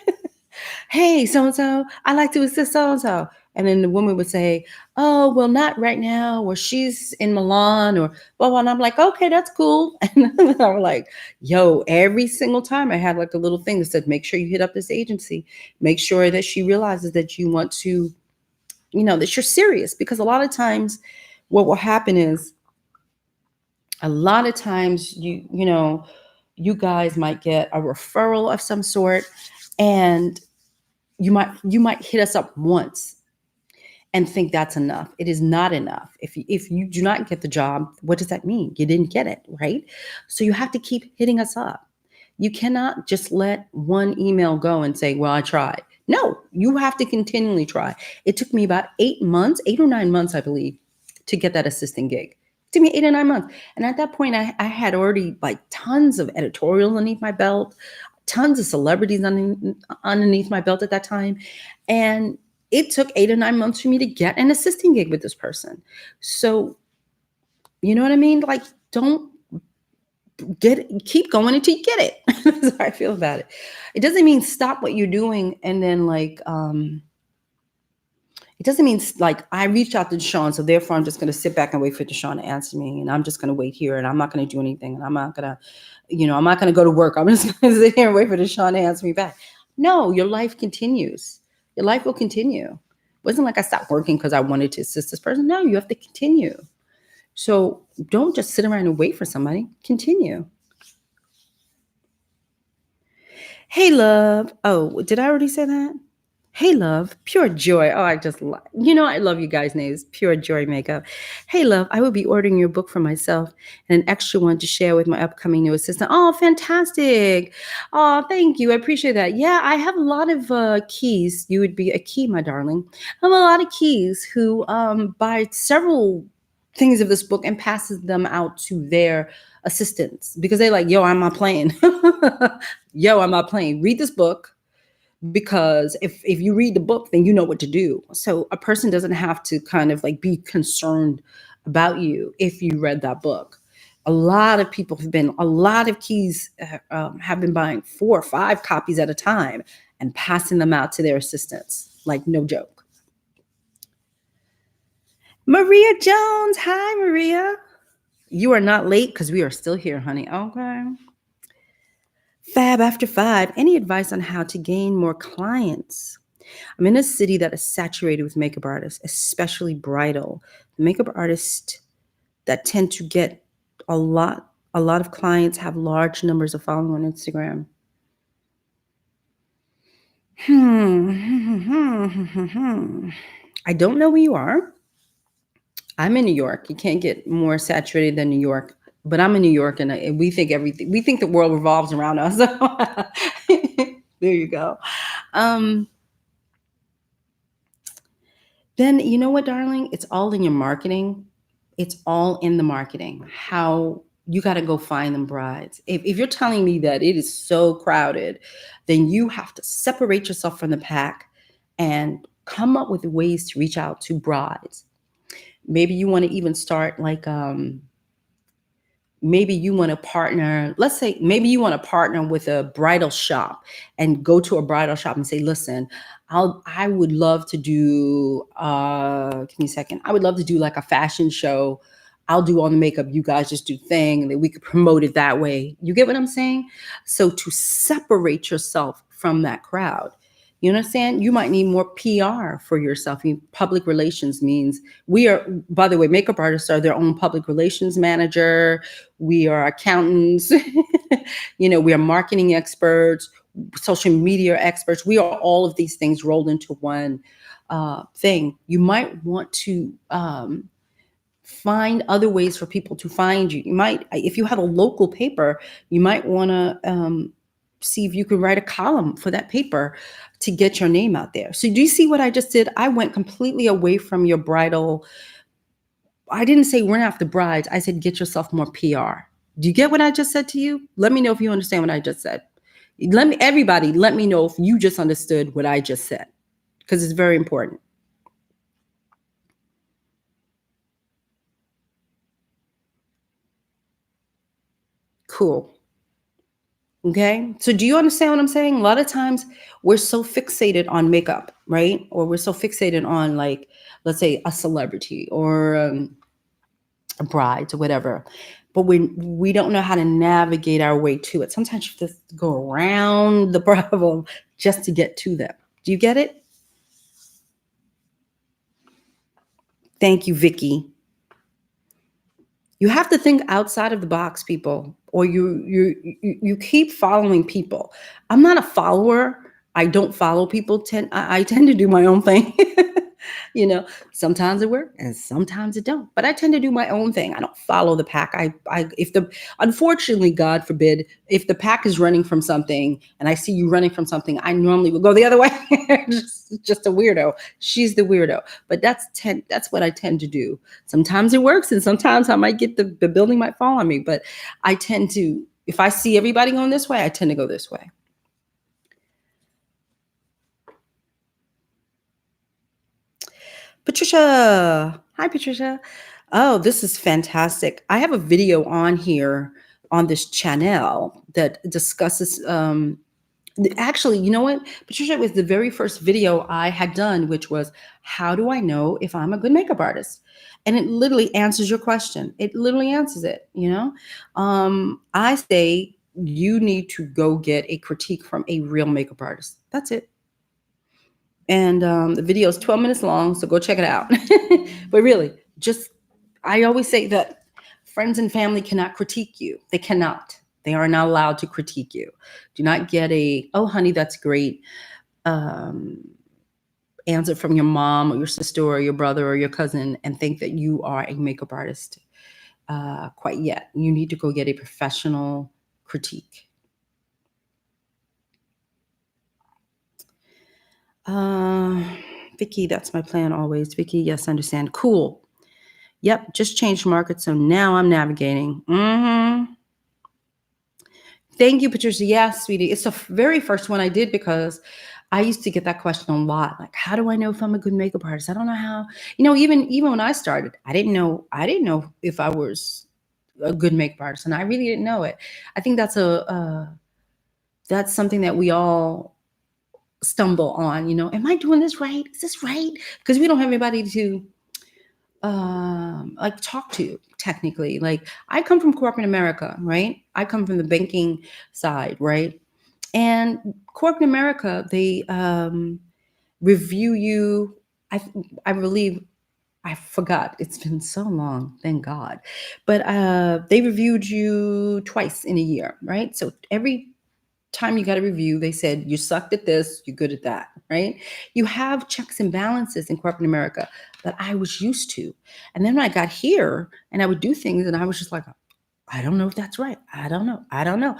Hey, so and so, I like to assist so and so. And then the woman would say, "Oh, well, not right now," or "She's in Milan," or blah, blah. And I'm like, "Okay, that's cool." And then I'm like, yo, every single time I had like a little thing that said, "Make sure you hit up this agency. Make sure that she realizes that you want to, that you're serious." Because a lot of times what will happen is a lot of times you guys might get a referral of some sort, and you might hit us up once and think that's enough. It is not enough. If you do not get the job, what does that mean? You didn't get it, right? So you have to keep hitting us up. You cannot just let one email go and say, "Well, I tried." No, you have to continually try. It took me about 8 months, 8 or 9 months, I believe, to get that assistant gig. It took me 8 or 9 months. And at that point, I had already like tons of editorial underneath my belt, tons of celebrities underneath my belt at that time. And it took 8 or 9 months for me to get an assisting gig with this person. So, you know what I mean? Like, don't keep going until you get it. That's how I feel about it. It doesn't mean stop what you're doing and then it doesn't mean like I reached out to Deshaun, so therefore I'm just going to sit back and wait for Deshaun to answer me, and I'm just going to wait here, and I'm not going to do anything, and I'm not going to go to work. I'm just going to sit here and wait for Deshaun to answer me back. No, your life continues. Your life will continue. It wasn't like I stopped working because I wanted to assist this person. No, you have to continue. So don't just sit around and wait for somebody. Continue. Hey, love. Oh, did I already say that? Hey, love, pure joy. Oh, I love you guys' names, Pure Joy Makeup. Hey, love, I will be ordering your book for myself and an extra one to share with my upcoming new assistant. Oh, fantastic. Oh, thank you. I appreciate that. Yeah, I have a lot of keys. You would be a key, my darling. I have a lot of keys who buy several things of this book and passes them out to their assistants because they're like, yo, I'm not playing. Yo, I'm not playing. Read this book. Because if you read the book, then you know what to do. So a person doesn't have to kind of like be concerned about you if you read that book. A lot of keys have been buying 4 or 5 copies at a time and passing them out to their assistants. Like, no joke. Maria Jones. Hi, Maria. You are not late because we are still here, honey. Okay. Fab after 5. Any advice on how to gain more clients? I'm in a city that is saturated with makeup artists, especially bridal. Makeup artists that tend to get a lot of clients have large numbers of following on Instagram. I don't know where you are. I'm in New York. You can't get more saturated than New York. But I'm in New York, and we think everything. We think the world revolves around us. There you go. Um, then you know what, darling? It's all in your marketing. It's all in the marketing. How you got to go find them brides. If you're telling me that it is so crowded, then you have to separate yourself from the pack and come up with ways to reach out to brides. Maybe you want to even start like maybe you want to partner, let's say maybe you want to partner with a bridal shop and go to a bridal shop and say, listen, I would love to do give me a second, I would love to do like a fashion show. I'll do all the makeup, you guys just do thing, and then we could promote it that way. You get what I'm saying? So to separate yourself from that crowd, you understand, you might need more PR for yourself. I mean, public relations means we are, by the way, makeup artists are their own public relations manager. We are accountants. We are marketing experts, social media experts. We are all of these things rolled into one thing. You might want to find other ways for people to find you. You might, if you have a local paper, you might want to see if you could write a column for that paper to get your name out there. So do you see what I just did? I went completely away from your bridal. I didn't say run after brides. I said get yourself more PR. Do you get what I just said to you? Let me know if you understand what I just said. Everybody, let me know if you just understood what I just said, because it's very important. Cool. Okay. So do you understand what I'm saying? A lot of times we're so fixated on makeup, right? Or we're so fixated on, like, let's say a celebrity or a bride or whatever. But we don't know how to navigate our way to it. Sometimes you just go around the problem just to get to them. Do you get it? Thank you, Vicky. You have to think outside of the box, people, or you keep following people. I'm not a follower. I don't follow people. I tend to do my own thing. you know, Sometimes it works and sometimes it don't. But I tend to do my own thing. I don't follow the pack. If the unfortunately, God forbid, if the pack is running from something and I see you running from something, I normally would go the other way. just a weirdo. She's the weirdo. But that's what I tend to do. Sometimes it works, and sometimes I might get the building might fall on me. But I tend to, if I see everybody going this way, I tend to go this way. Patricia. Hi, Patricia. Oh, this is fantastic. I have a video on here on this channel that discusses actually, you know what? Patricia, it was the very first video I had done, which was, how do I know if I'm a good makeup artist? And it literally answers your question. It literally answers it. I say you need to go get a critique from a real makeup artist. That's it. And the video is 12 minutes long, so go check it out. But really, I always say that friends and family cannot critique you. They cannot. They are not allowed to critique you. Do not get oh, honey, that's great, um, answer from your mom or your sister or your brother or your cousin and think that you are a makeup artist quite yet. You need to go get a professional critique. Uh, Vicky, that's my plan always. Vicky, yes, understand. Cool. Yep, just changed market, so now I'm navigating. Thank you, Patricia. Yes, sweetie. It's the very first one I did because I used to get that question a lot. Like, how do I know if I'm a good makeup artist? I don't know how. Even when I started, I didn't know if I was a good makeup artist, and I really didn't know it. I think that's something that we all stumble on. Am I doing this right? Is this right? Because we don't have anybody to like talk to, technically. Like, I come from corporate America, right? I come from the banking side, right? And corporate America, they review you. I believe, I forgot, it's been so long, thank God, but they reviewed you twice in a year, right? So every time you got a review, they said, you sucked at this, you're good at that, right? You have checks and balances in corporate America that I was used to. And then when I got here and I would do things and I was just like, I don't know if that's right. I don't know. I don't know.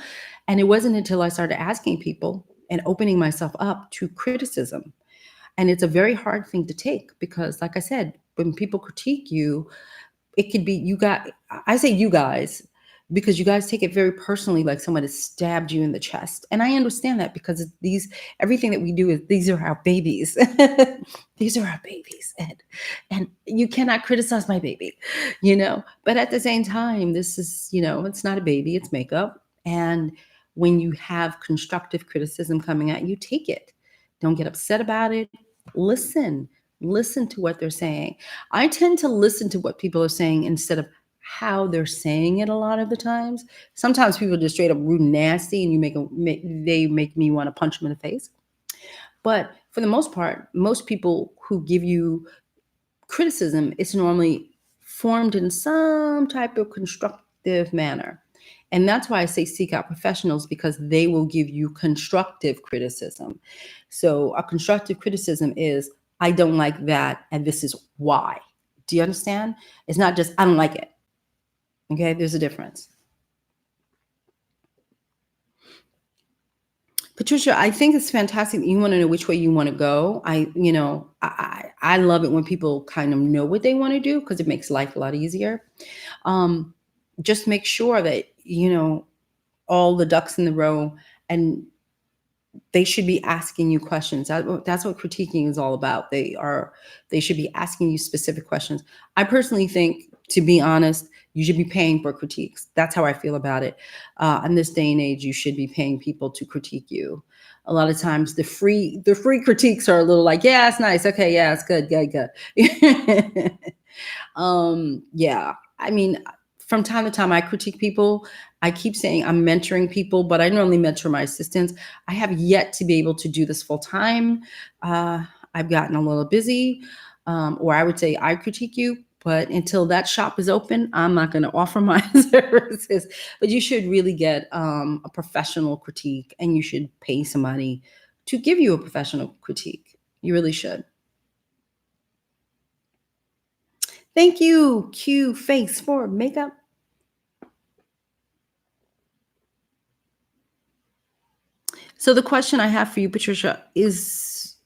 And it wasn't until I started asking people and opening myself up to criticism. And it's a very hard thing to take because, like I said, when people critique you, it could be you got, I say you guys, because you guys take it very personally, like someone has stabbed you in the chest. And I understand that because everything that we do is, these are our babies. These are our babies. And you cannot criticize my baby, but at the same time, this is, it's not a baby, it's makeup. And when you have constructive criticism coming at you, take it. Don't get upset about it. Listen to what they're saying. I tend to listen to what people are saying instead of how they're saying it a lot of the times. Sometimes people are just straight up rude and nasty and they make me want to punch them in the face. But for the most part, most people who give you criticism, it's normally formed in some type of constructive manner. And that's why I say seek out professionals, because they will give you constructive criticism. So a constructive criticism is, I don't like that, and this is why. Do you understand? It's not just, I don't like it. Okay, there's a difference. Patricia, I think it's fantastic that you want to know which way you want to go. I love it when people kind of know what they want to do because it makes life a lot easier. Just make sure that, all the ducks in the row, and they should be asking you questions. That's what critiquing is all about. They should be asking you specific questions. I personally think, to be honest, you should be paying for critiques. That's how I feel about it. In this day and age, you should be paying people to critique you. A lot of times the free critiques are a little like, yeah, it's nice. Okay, yeah, it's good. Yeah. I mean, from time to time, I critique people. I keep saying I'm mentoring people, but I normally mentor my assistants. I have yet to be able to do this full time. I've gotten a little busy, or I would say I critique you. But until that shop is open, I'm not going to offer my services. But you should really get a professional critique, and you should pay somebody to give you a professional critique. You really should. Thank you, Q Face, for makeup. So the question I have for you, Patricia, is,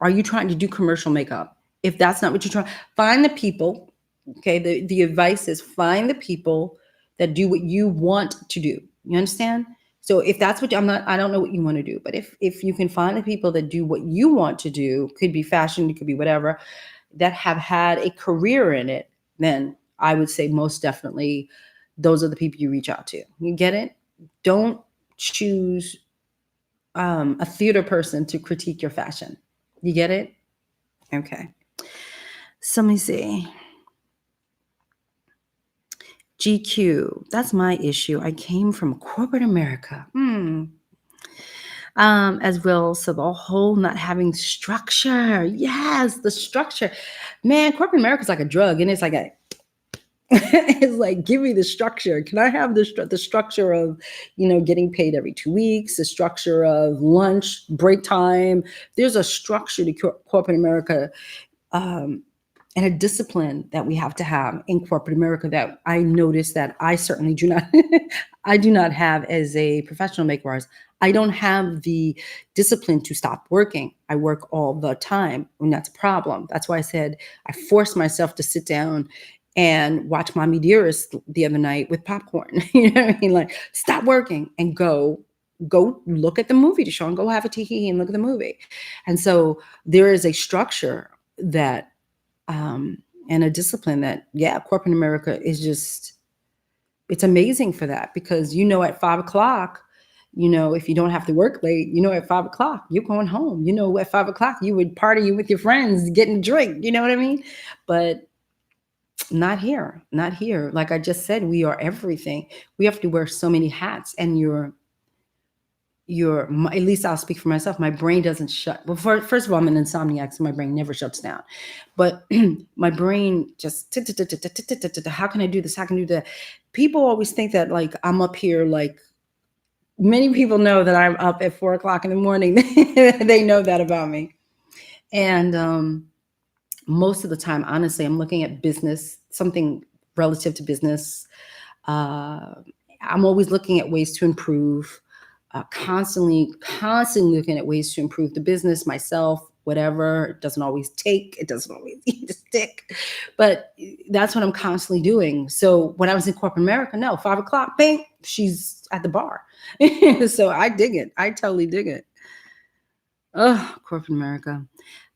are you trying to do commercial makeup? If that's not what you're trying, find the people. Okay, the advice is find the people that do what you want to do. You understand? So if that's what I don't know what you want to do, but if you can find the people that do what you want to do, could be fashion, it could be whatever, that have had a career in it, then I would say most definitely those are the people you reach out to. You get it? Don't choose a theater person to critique your fashion. You get it? Okay. So let me see. GQ, that's my issue. I came from corporate America. As well, so the whole not having structure. Yes, the structure. Man, corporate America is like a drug, and it's like it's like, give me the structure. Can I have the structure of, getting paid every 2 weeks, the structure of lunch, break time? There's a structure to corporate America, and a discipline that we have to have in corporate America that I notice that I certainly do not, I do not have as a professional makeup artist. I don't have the discipline to stop working. I work all the time, and that's a problem. That's why I said I forced myself to sit down and watch Mommy Dearest the other night with popcorn. You know what I mean? Like, stop working and go look at the movie to show, and go have a tee and look at the movie. And so there is a structure that, and a discipline that, yeah, corporate America is just, it's amazing for that, because, at 5:00, if you don't have to work late, at 5:00, you're going home. At 5:00, you would party with your friends, getting a drink. You know what I mean? But not here. Like I just said, we are everything. We have to wear so many hats, and at least I'll speak for myself. My brain doesn't shut. Well, first of all, I'm an insomniac, so my brain never shuts down. But my brain just, how can I do this? How can I do that? People always think that, like, I'm up here, like, Many people know that I'm up at 4 o'clock in the morning. They know that about me. And most of the time, honestly, I'm looking at business, something relative to business. Uh, I'm always looking at ways to improve, constantly looking at ways to improve the business, myself, whatever. It doesn't always take, it doesn't always stick, but that's what I'm constantly doing. So when I was in corporate America, no, 5 o'clock, bang, she's at the bar. So I dig it. I totally dig it. Oh, corporate America.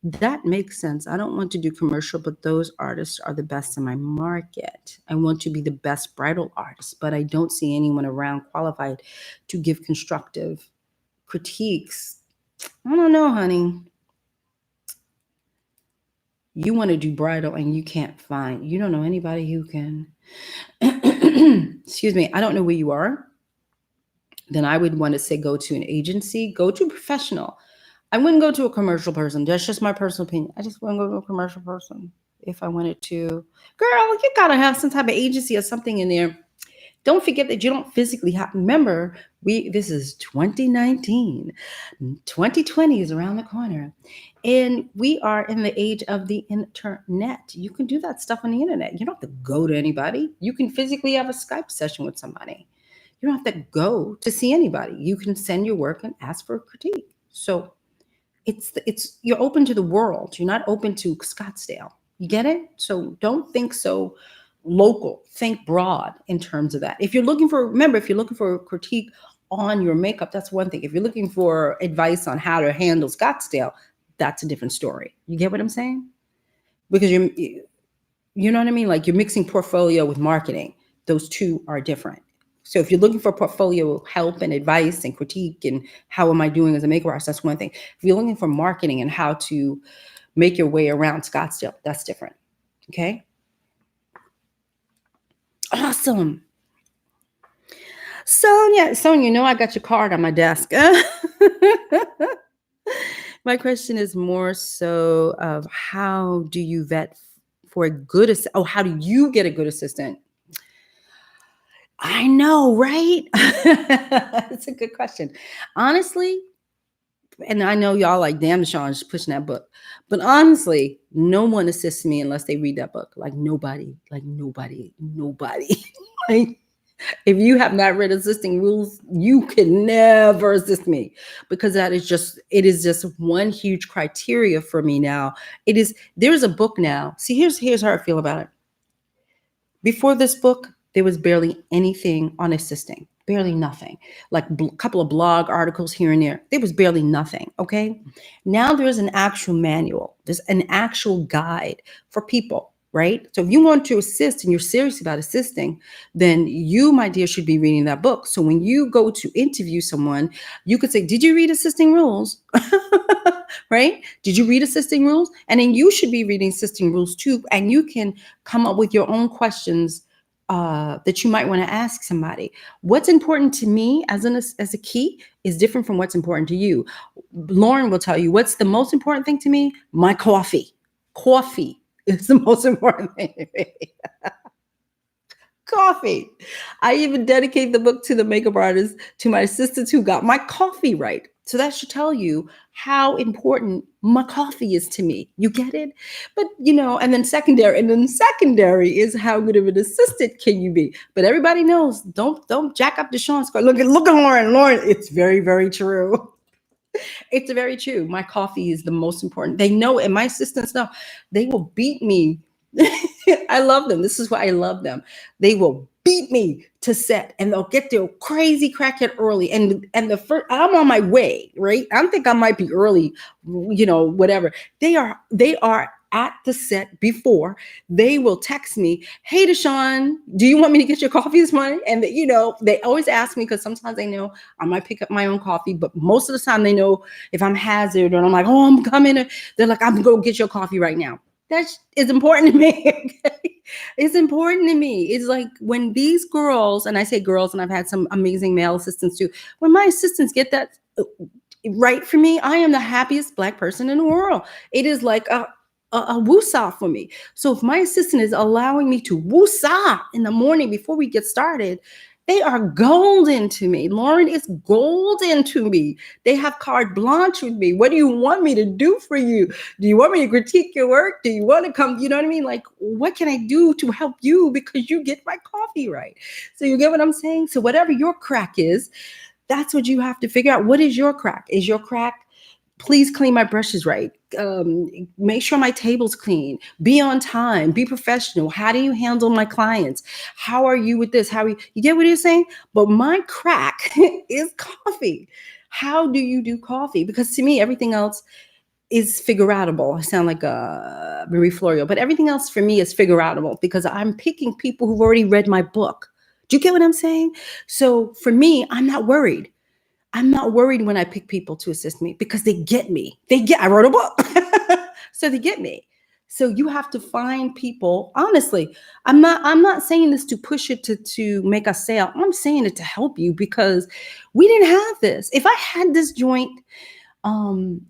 That makes sense. I don't want to do commercial, but those artists are the best in my market. I want to be the best bridal artist, but I don't see anyone around qualified to give constructive critiques. I don't know, honey. You want to do bridal and you can't find, you don't know anybody who can. Excuse me, I don't know where you are. Then I would want to say go to an agency, go to a professional. I wouldn't go to a commercial person. That's just my personal opinion. I just wouldn't go to a commercial person if I wanted to. Girl, you gotta have some type of agency or something in there. Don't forget that you don't physically have. Remember, this is 2019. 2020 is around the corner. And we are in the age of the internet. You can do that stuff on the internet. You don't have to go to anybody. You can physically have a Skype session with somebody. You don't have to go to see anybody. You can send your work and ask for a critique. So it's you're open to the world. You're not open to Scottsdale. You get it? So don't think so local. Think broad in terms of that. If you're looking for, remember, if you're looking for a critique on your makeup, that's one thing. If you're looking for advice on how to handle Scottsdale, that's a different story. You get what I'm saying? Because you know what I mean? Like you're mixing portfolio with marketing. Those two are different. So if you're looking for portfolio help and advice and critique and how am I doing as a makeup artist, that's one thing. If you're looking for marketing and how to make your way around Scottsdale, that's different. Okay? Awesome. Sonia, I got your card on my desk. My question is more so of how do you vet for a good assistant? Oh, how do you get a good assistant? I know, right? It's a good question. Honestly, and I know y'all like, damn, Sean's pushing that book. But honestly, no one assists me unless they read that book. Like nobody. Like, if you have not read Assisting Rules, you can never assist me because it is just one huge criteria for me now. There's a book now. See, here's how I feel about it. Before this book, there was barely anything on assisting, barely nothing. Like a couple of blog articles here and there. There was barely nothing, okay? Now there's an actual manual. There's an actual guide for people, right? So if you want to assist and you're serious about assisting, then you, my dear, should be reading that book. So when you go to interview someone, you could say, did you read Assisting Rules? Right? Did you read Assisting Rules? And then you should be reading Assisting Rules too. And you can come up with your own questions that you might want to ask somebody. What's important to me as a key is different from what's important to you. Lauren will tell you what's the most important thing to me. My coffee. Coffee is the most important thing to me. Coffee. I even dedicate the book to the makeup artist, to my assistants who got my coffee right. So that should tell you how important my coffee is to me. You get it? But and then secondary is how good of an assistant can you be? But everybody knows, don't jack up Deshaun's score. Look at Lauren. Lauren, it's very, very true. It's very true. My coffee is the most important. They know, and my assistants know, they will beat me. I love them. This is why I love them. They will beat me to set and they'll get there crazy crackhead early. And the first, I'm on my way, right? I think I might be early, whatever. They are at the set before. They will text me, hey, Deshaun, do you want me to get your coffee this morning? And they always ask me because sometimes they know I might pick up my own coffee, but most of the time they know if I'm hazard and I'm like, oh, I'm coming. They're like, I'm going to get your coffee right now. That is important to me. Okay? It's important to me. It's like when these girls, and I say girls, and I've had some amazing male assistants too. When my assistants get that right for me, I am the happiest Black person in the world. It is like a woosah for me. So if my assistant is allowing me to woosah in the morning before we get started, They are golden to me. Lauren is golden to me. They have carte blanche with me. What do you want me to do for you? Do you want me to critique your work? Do you want to come? You know what I mean? Like, what can I do to help you because you get my coffee right? So you get what I'm saying? So whatever your crack is, that's what you have to figure out. What is your crack? Is your crack, please clean my brushes right? Make sure my table's clean. Be on time. Be professional. How do you handle my clients? How are you with this? How are you get what you're saying? But my crack is coffee. How do you do coffee? Because to me, everything else is figure outable. I sound like a Marie Florio, but everything else for me is figure outable because I'm picking people who've already read my book. Do you get what I'm saying? So for me, I'm not worried. I'm not worried when I pick people to assist me because they get me. I wrote a book. So they get me. So you have to find people. Honestly, I'm not saying this to push it to make a sale. I'm saying it to help you because we didn't have this. If I had this joint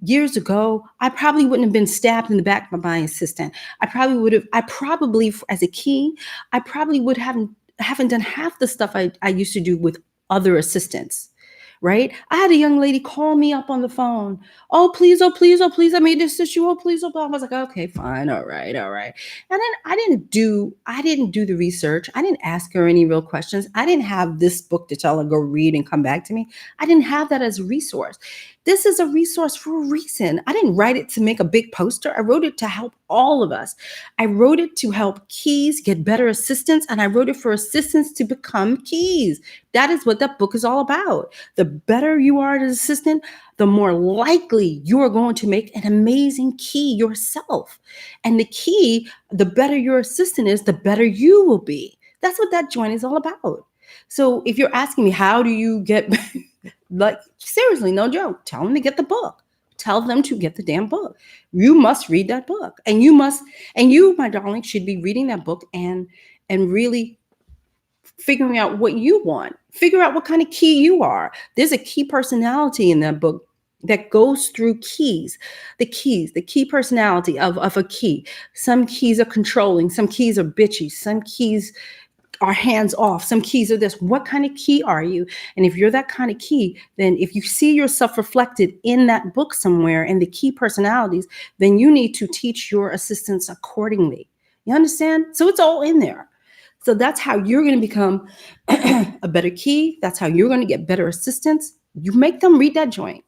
years ago, I probably wouldn't have been stabbed in the back by my assistant. I probably as a key, I probably would haven't done half the stuff I used to do with other assistants. Right? I had a young lady call me up on the phone. Oh, please, oh, please, oh, please. I made this issue. Oh, please, oh, blah. I was like, okay, fine. All right. All right. And then I didn't do the research. I didn't ask her any real questions. I didn't have this book to tell her, go read and come back to me. I didn't have that as a resource. This is a resource for a reason. I didn't write it to make a big poster. I wrote it to help all of us. I wrote it to help keys get better assistants, and I wrote it for assistants to become keys. That is what that book is all about. The better you are as an assistant, the more likely you are going to make an amazing key yourself. And the key, the better your assistant is, the better you will be. That's what that joint is all about. So if you're asking me, how do you get, like, seriously, no joke, tell them to get the book. Tell them to get the damn book. You must read that book. And you, my darling, should be reading that book and really figuring out what you want. Figure out what kind of key you are. There's a key personality in that book that goes through keys, the key personality of a key. Some keys are controlling, some keys are bitchy, some keys are hands off, some keys are this. What kind of key are you? And if you're that kind of key, then if you see yourself reflected in that book somewhere in the key personalities, then you need to teach your assistants accordingly. You understand? So it's all in there. So that's how you're going to become a better key. That's how you're going to get better assistants. You make them read that joint.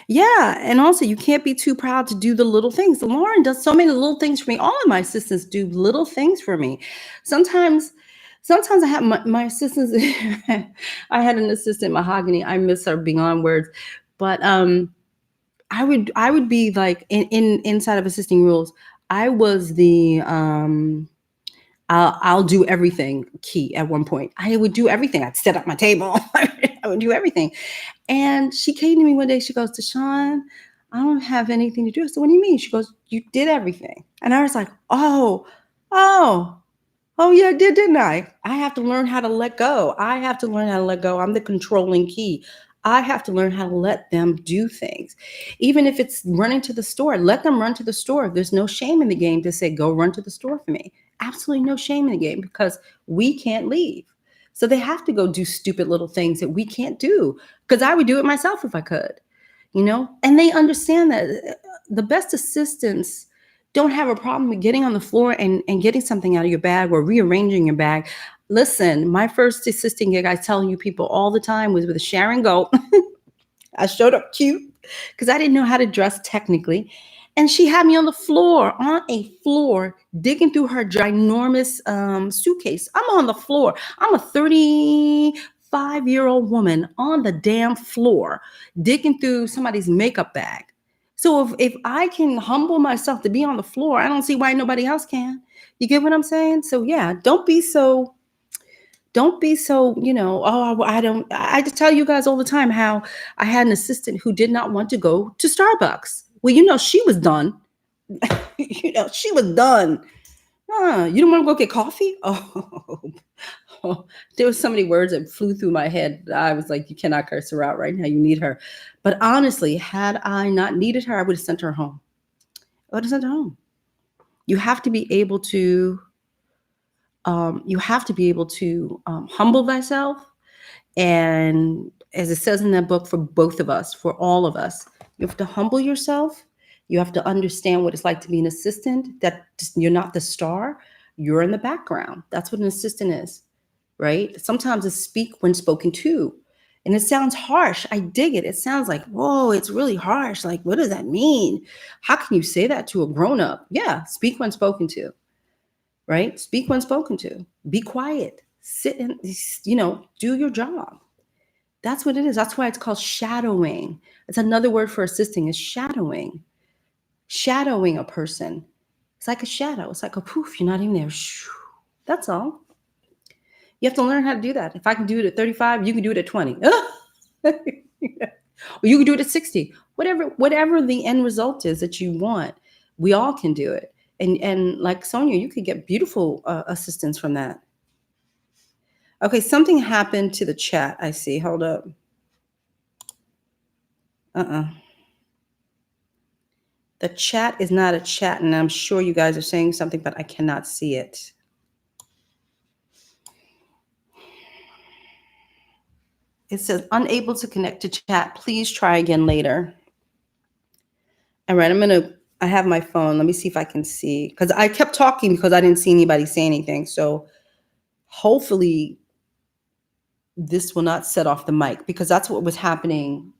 Yeah. And also, you can't be too proud to do the little things. Lauren does so many little things for me. All of my assistants do little things for me. Sometimes I have my assistants. I had an assistant, Mahogany. I miss her beyond words. But I would be like in inside of assisting rules. I was the I'll do everything key at one point. I would do everything. I'd set up my table. I would do everything. And she came to me one day. She goes, Deshawn, I don't have anything to do. I said, what do you mean? She goes, you did everything. And I was like, oh, yeah, I did, didn't I? I have to learn how to let go. I'm the controlling key. I have to learn how to let them do things. Even if it's running to the store, let them run to the store. There's no shame in the game to say, go run to the store for me. Absolutely no shame in the game because we can't leave. So they have to go do stupid little things that we can't do because I would do it myself if I could, and they understand that the best assistants don't have a problem with getting on the floor and getting something out of your bag or rearranging your bag. Listen, my first assisting gig, I tell you people all the time, was with Sharon Goat. I showed up cute because I didn't know how to dress technically. And she had me on a floor, digging through her ginormous suitcase. I'm on the floor. I'm a 35-year-old woman on the damn floor, digging through somebody's makeup bag. So if I can humble myself to be on the floor, I don't see why nobody else can. You get what I'm saying? So yeah, don't be so, I just tell you guys all the time how I had an assistant who did not want to go to Starbucks. Well, she was done. She was done. You don't want to go get coffee? Oh, there was so many words that flew through my head. I was like, you cannot curse her out right now. You need her. But honestly, had I not needed her, I would have sent her home. You have to be able to You have to be able to humble thyself. And as it says in that book, for both of us, for all of us, you have to humble yourself. You have to understand what it's like to be an assistant, that you're not the star, you're in the background. That's what an assistant is, right? Sometimes it's speak when spoken to. And it sounds harsh. I dig it. It sounds like, whoa, it's really harsh. Like, what does that mean? How can you say that to a grown up? Yeah, speak when spoken to, right? Speak when spoken to. Be quiet. Sit and, do your job. That's what it is. That's why it's called shadowing. It's another word for assisting is shadowing. Shadowing a person. It's like a shadow. It's like a poof. You're not even there. That's all. You have to learn how to do that. If I can do it at 35, you can do it at 20. Or you can do it at 60. Whatever the end result is that you want, we all can do it. And like Sonia, you could get beautiful assistance from that. Okay, something happened to the chat. I see. Hold up. The chat is not a chat, and I'm sure you guys are saying something, but I cannot see it. It says unable to connect to chat. Please try again later. All right, I have my phone. Let me see if I can see, because I kept talking because I didn't see anybody say anything. So hopefully this will not set off the mic, because that's what was happening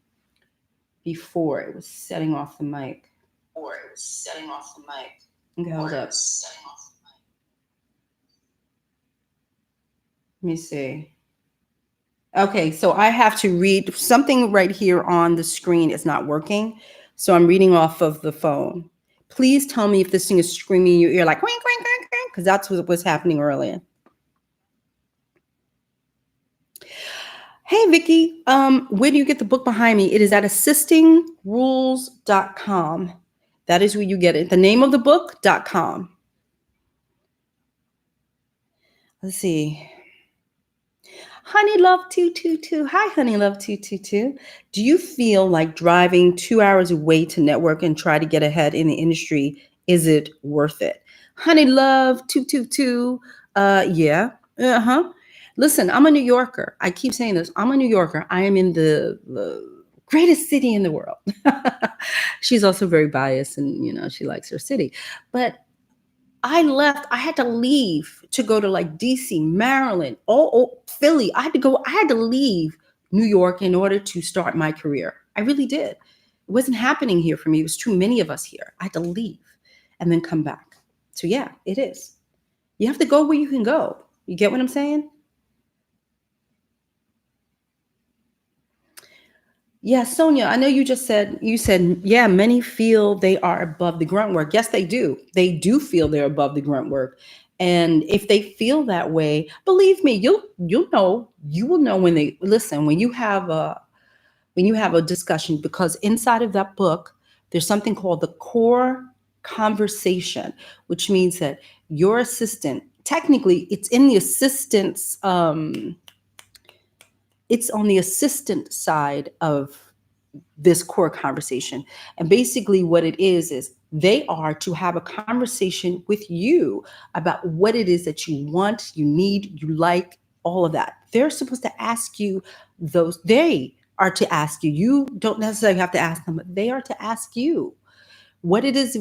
before. It was setting off the mic. Okay, hold up. Let me see. Okay, so I have to read something right here on the screen is not working. So I'm reading off of the phone. Please tell me if this thing is screaming in your ear like, wink, wink, wink, wink, because that's what was happening earlier. Hey, Vicky, where do you get the book behind me? It is at assistingrules.com. That is where you get it. The name of the book.com. Let's see. Honey Love 222. Hi, Honey Love 222. Do you feel like driving 2 hours away to network and try to get ahead in the industry? Is it worth it? Honey Love 222. Yeah. Listen, I'm a New Yorker. I keep saying this. I'm a New Yorker. I am in the greatest city in the world. She's also very biased, and she likes her city. But I had to leave to go to like DC, Maryland, Philly. I had to leave New York in order to start my career. I really did. It wasn't happening here for me. It was too many of us here. I had to leave and then come back. So yeah, it is. You have to go where you can go. You get what I'm saying? Yeah, Sonia, I know you said, yeah, many feel they are above the grunt work. Yes, they do. They do feel they're above the grunt work. And if they feel that way, believe me, you will know when they listen, when you have a discussion, because inside of that book, there's something called the core conversation, which means that your assistant, technically it's in the assistant's it's on the assistant side of this core conversation. And basically what it is they are to have a conversation with you about what it is that you want, you need, you like, all of that. They're supposed to ask you those. They are to ask you. You don't necessarily have to ask them, but they are to ask you what it is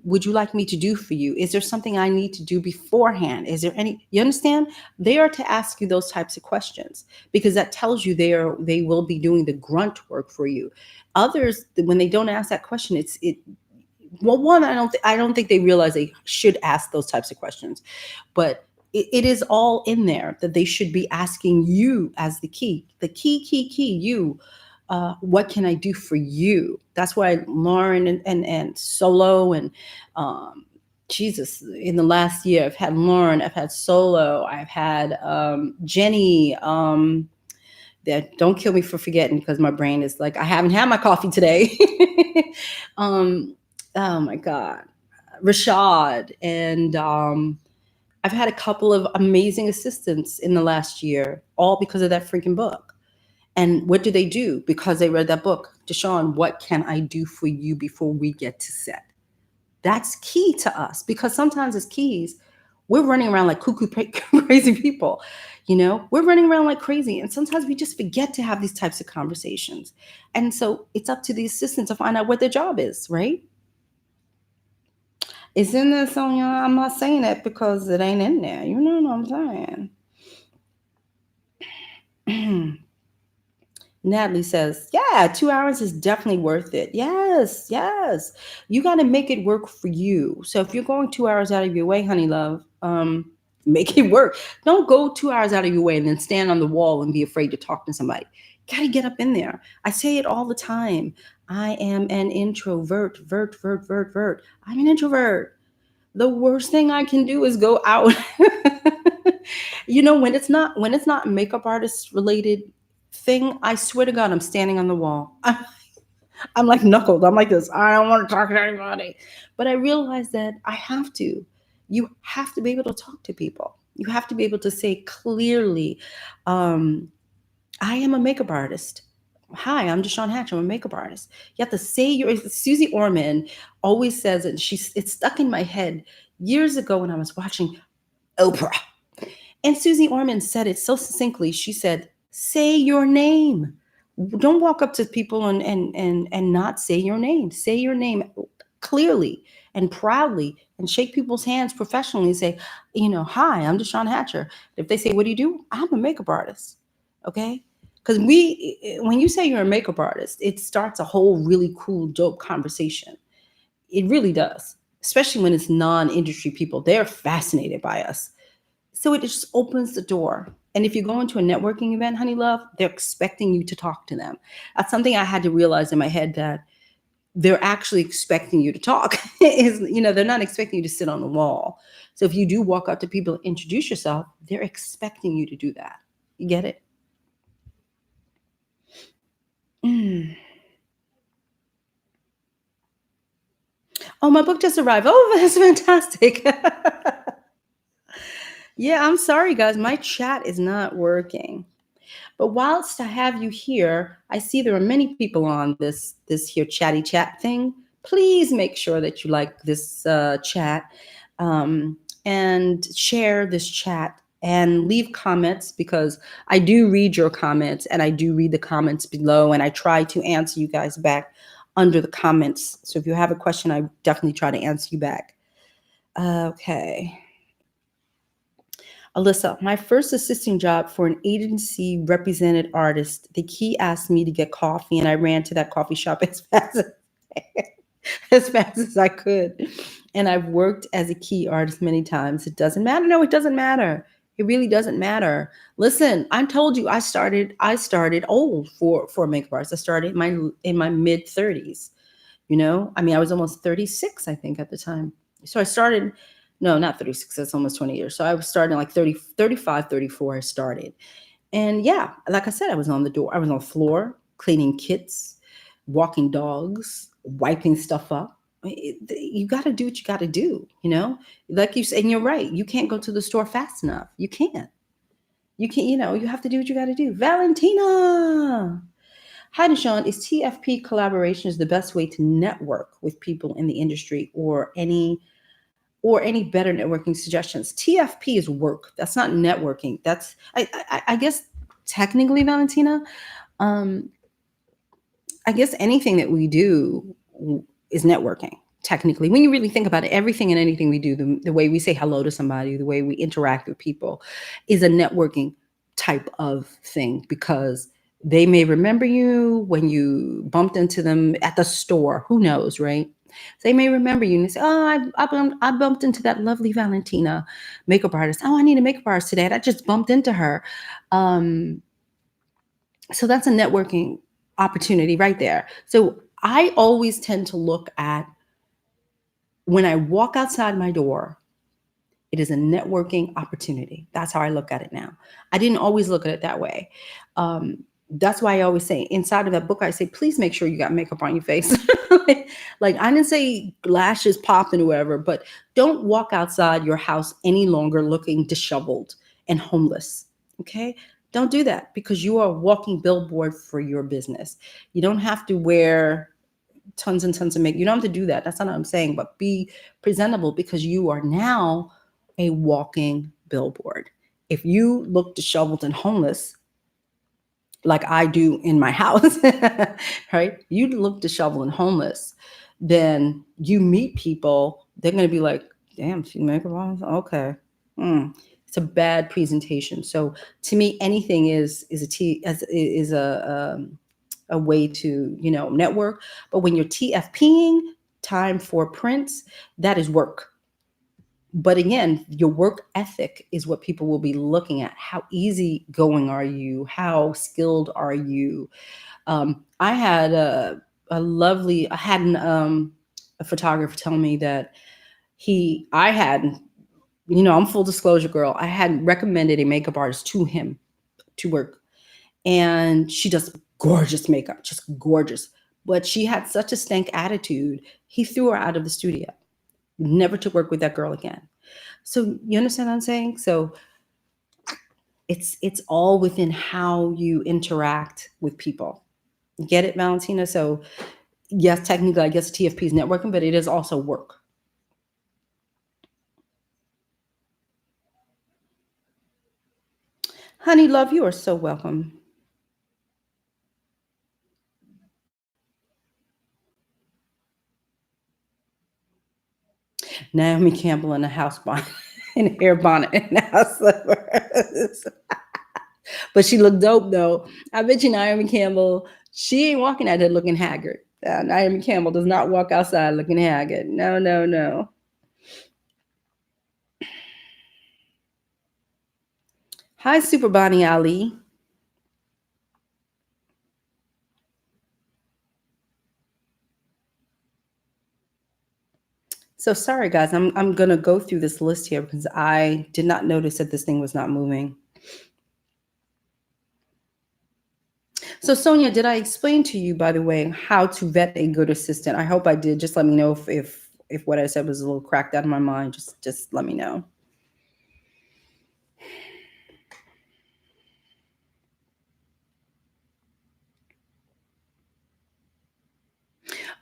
would you like me to do for you? Is there something I need to do beforehand? Is there you understand? They are to ask you those types of questions, because that tells you they will be doing the grunt work for you. Others, when they don't ask that question, one, I don't think they realize they should ask those types of questions, but it is all in there that they should be asking you as the key you. What can I do for you? That's why Lauren and Solo and Jesus, in the last year, I've had Lauren, I've had Solo, I've had Jenny. That don't kill me for forgetting, because my brain is like, I haven't had my coffee today. Oh my God, Rashad, and I've had a couple of amazing assistants in the last year, all because of that freaking book. And what do? Because they read that book. Deshaun, what can I do for you before we get to set? That's key to us, because sometimes as keys, We're running around like cuckoo crazy people. We're running around like crazy. And sometimes we just forget to have these types of conversations. And so it's up to the assistant to find out what their job is, right? It's in there, Sonia. I'm not saying that because it ain't in there. You know what I'm saying? Natalie says, yeah, 2 hours is definitely worth it. Yes, yes. You got to make it work for you. So if you're going 2 hours out of your way, honey love, make it work. Don't go 2 hours out of your way and then stand on the wall and be afraid to talk to somebody. Got to get up in there. I say it all the time. I am an introvert, vert. I'm an introvert. The worst thing I can do is go out. When it's not makeup artist related thing, I swear to God, I'm standing on the wall. I'm like knuckled. I'm like this. I don't want to talk to anybody. But I realize that I have to. You have to be able to talk to people. You have to be able to say clearly, I am a makeup artist. Hi, I'm Deshawn Hatch. I'm a makeup artist. You have to say Susie Orman always says it. It's stuck in my head years ago when I was watching Oprah. And Susie Orman said it so succinctly. She said, say your name. Don't walk up to people and not say your name. Say your name clearly and proudly and shake people's hands professionally and say, hi, I'm Deshawn Hatcher. If they say, what do you do? I'm a makeup artist. Okay? Because when you say you're a makeup artist, it starts a whole really cool, dope conversation. It really does, especially when it's non-industry people. They're fascinated by us. So it just opens the door. And if you go into a networking event, honey love, they're expecting you to talk to them. That's something I had to realize in my head, that they're actually expecting you to talk. They're not expecting you to sit on the wall. So if you do walk up to people and introduce yourself, they're expecting you to do that. You get it? Oh, my book just arrived. Oh, that's fantastic. Yeah, I'm sorry, guys. My chat is not working. But whilst I have you here, I see there are many people on this here chatty chat thing. Please make sure that you like this chat, and share this chat and leave comments, because I do read your comments and I do read the comments below, and I try to answer you guys back under the comments. So if you have a question, I definitely try to answer you back. Okay. Alyssa, my first assisting job for an agency represented artist. The key asked me to get coffee, and I ran to that coffee shop as fast as I could. And I've worked as a key artist many times. It doesn't matter. No, it doesn't matter. It really doesn't matter. Listen, I told you I started old for a makeup artist. I started in my mid 30s. I was almost 36, I think, at the time. So I started. No, not 36. That's almost 20 years. So I was starting like 30, 35, 34. I started. And yeah, like I said, I was on the door. I was on the floor, cleaning kits, walking dogs, wiping stuff up. You got to do what you got to do, Like you said, and you're right. You can't go to the store fast enough. You can't. You can't, you have to do what you got to do. Valentina. Hi, Deshawn. Is TFP collaborations the best way to network with people in the industry, or any better networking suggestions? TFP is work. That's not networking. That's I guess technically, Valentina, I guess anything that we do is networking. Technically, when you really think about it, everything and anything we do, the way we say hello to somebody, the way we interact with people, is a networking type of thing, because they may remember you when you bumped into them at the store. Who knows, right? They may remember you and say, oh, I bumped into that lovely Valentina, makeup artist. Oh, I need a makeup artist today. I just bumped into her. So that's a networking opportunity right there. So I always tend to look at, when I walk outside my door, it is a networking opportunity. That's how I look at it now. I didn't always look at it that way. That's why I always say, inside of that book, I say, please make sure you got makeup on your face. Like, I didn't say lashes popping or whatever, but don't walk outside your house any longer looking disheveled and homeless. Okay? Don't do that, because you are a walking billboard for your business. You don't have to wear tons and tons of makeup. You don't have to do that. That's not what I'm saying, but be presentable, because you are now a walking billboard. If you look disheveled and homeless, like I do in my house, right? You look disheveled and homeless, then you meet people, they're going to be like, damn, she makeup on? Okay. Hmm. It's a bad presentation. So to me, anything is a T is a way to, network. But when you're TFPing, time for prints, that is work. But again, your work ethic is what people will be looking at. How easygoing are you? How skilled are you? I had I had a photographer tell me that I had, I'm full disclosure girl. I had recommended a makeup artist to him to work, and she does gorgeous makeup, just gorgeous. But she had such a stank attitude, he threw her out of the studio, never to work with that girl again. So you understand what I'm saying? So it's all within how you interact with people. Get it, Valentina? So yes, technically, I guess TFP is networking, but it is also work. Honey, love, you are so welcome. Naomi Campbell in a house bonnet, in a hair bonnet, and house slippers. But she looked dope though. I bet you Naomi Campbell, she ain't walking out there looking haggard. Naomi Campbell does not walk outside looking haggard. No, no, no. Hi, Super Bonnie Ali. So sorry, guys. I'm gonna go through this list here because I did not notice that this thing was not moving. So Sonia, did I explain to you, by the way, how to vet a good assistant? I hope I did. Just let me know if what I said was a little cracked out of my mind. Just let me know.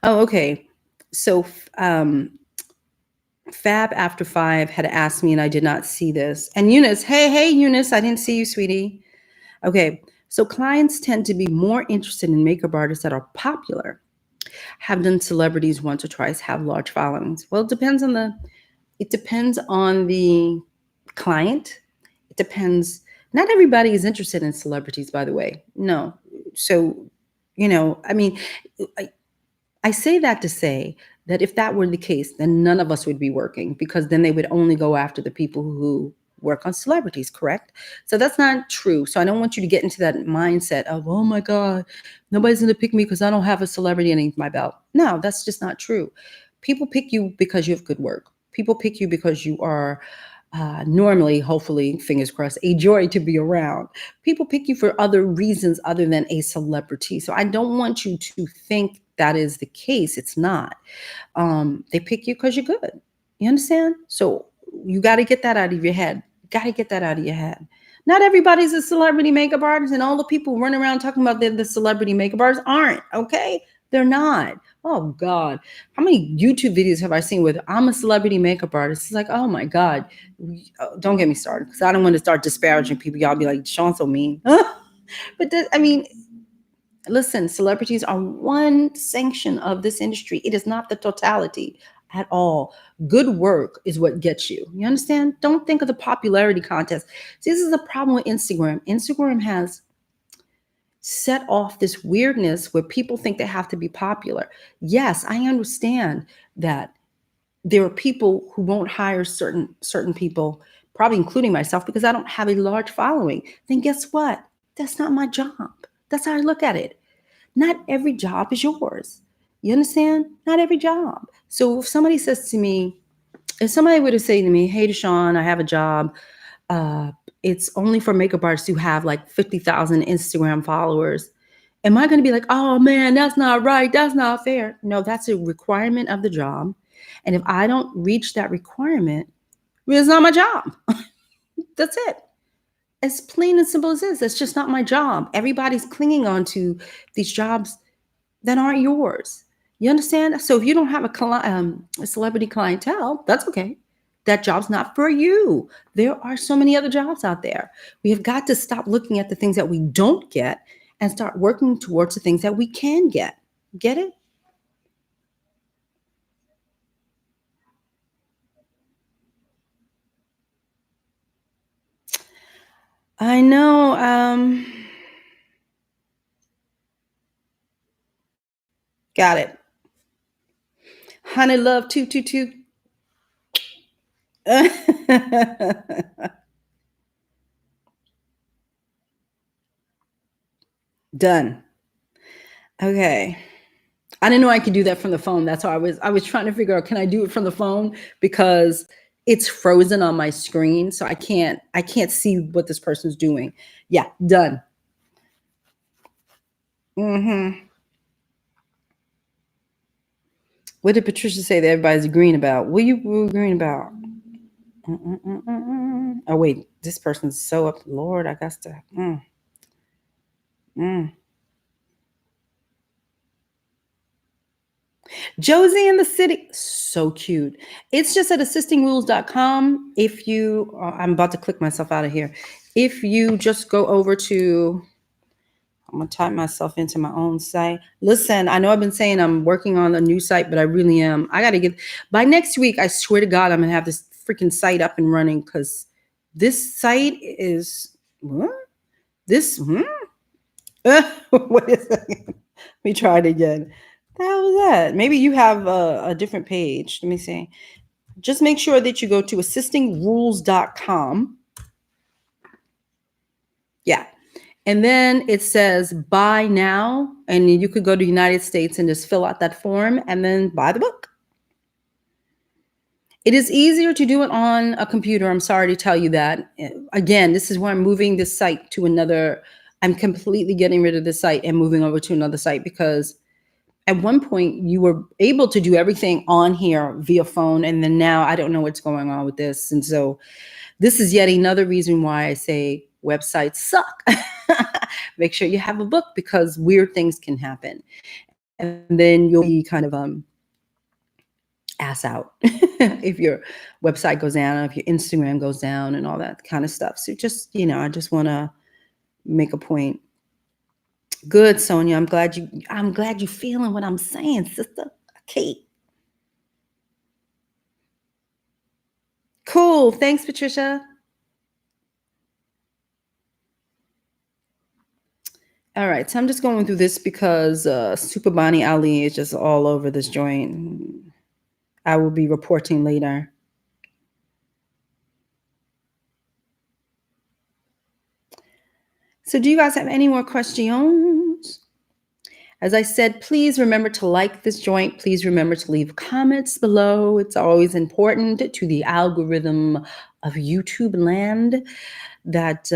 Oh, okay. So Fab After Five had asked me, and I did not see this. And Eunice, hey, Eunice, I didn't see you, sweetie. Okay, so clients tend to be more interested in makeup artists that are popular. Have done celebrities once or twice, have large followings. Well, it depends on the client. It depends. Not everybody is interested in celebrities, by the way. No. So, I mean, I, I say that to say that if that were the case, then none of us would be working because then they would only go after the people who work on celebrities, correct? So that's not true. So I don't want you to get into that mindset of, oh my God, nobody's going to pick me because I don't have a celebrity underneath my belt. No, that's just not true. People pick you because you have good work. People pick you because you are normally, hopefully, fingers crossed, a joy to be around. People pick you for other reasons other than a celebrity. So I don't want you to think that is the case. It's not. They pick you because you're good. You understand? So you got to get that out of your head. Got to get that out of your head. Not everybody's a celebrity makeup artist, and all the people running around talking about the celebrity makeup artists aren't. Okay, they're not. Oh God, how many YouTube videos have I seen with I'm a celebrity makeup artist? It's like, oh my God, don't get me started because I don't want to start disparaging people. Y'all be like, Sean's so mean. But I mean, listen, celebrities are one sanction of this industry. It is not the totality at all. Good work is what gets you. You understand? Don't think of the popularity contest. See, this is the problem with Instagram. Instagram has set off this weirdness where people think they have to be popular. Yes, I understand that there are people who won't hire certain people, probably including myself, because I don't have a large following. Then guess what? That's not my job. That's how I look at it. Not every job is yours. You understand? Not every job. So if somebody says to me, if somebody were to say to me, hey, Deshaun, I have a job. It's only for makeup artists who have like 50,000 Instagram followers. Am I going to be like, oh man, that's not right. That's not fair. No, that's a requirement of the job. And if I don't reach that requirement, well, it's not my job. That's it. As plain and simple as this. That's just not my job. Everybody's clinging on to these jobs that aren't yours. You understand? So if you don't have a celebrity clientele, that's okay. that job's not for you. There are so many other jobs out there. We have got to stop looking at the things that we don't get and start working towards the things that we can get. Get it? I know. Got it. Honey love 222. Done. Okay. I didn't know I could do that from the phone. That's why I was trying to figure out, can I do it from the phone? Because it's frozen on my screen, so I can't see what this person's doing. Yeah, done. Hmm. What did Patricia say that everybody's agreeing about? What you agreeing about? Oh wait, this person's so up. Lord, I got to. Mm. Josie in the city, so cute. It's just at assistingrules.com. If you, I'm about to click myself out of here. If you just go over to, I'm gonna type myself into my own site. Listen, I know I've been saying I'm working on a new site, but I really am. I gotta get by next week. I swear to God, I'm gonna have this freaking site up and running because this site is what? This. What is that? Let me try it again. The hell was that? Maybe you have a different page. Let me see. Just make sure that you go to assistingrules.com. Yeah. And then it says buy now. And you could go to the United States and just fill out that form and then buy the book. It is easier to do it on a computer. I'm sorry to tell you that. Again, this is where I'm moving this site to another. I'm completely getting rid of this site and moving over to another site because at one point you were able to do everything on here via phone. And then now I don't know what's going on with this. And so this is yet another reason why I say websites suck. Make sure you have a book because weird things can happen. And then you'll be kind of ass out if your website goes down, if your Instagram goes down and all that kind of stuff. So just, I just want to make a point. Good, Sonia. I'm glad you feeling what I'm saying, sister. Okay. Cool. Thanks, Patricia. All right. So I'm just going through this because Super Bonnie Ali is just all over this joint. I will be reporting later. So do you guys have any more questions? As I said, please remember to like this joint. Please remember to leave comments below. It's always important to the algorithm of YouTube land that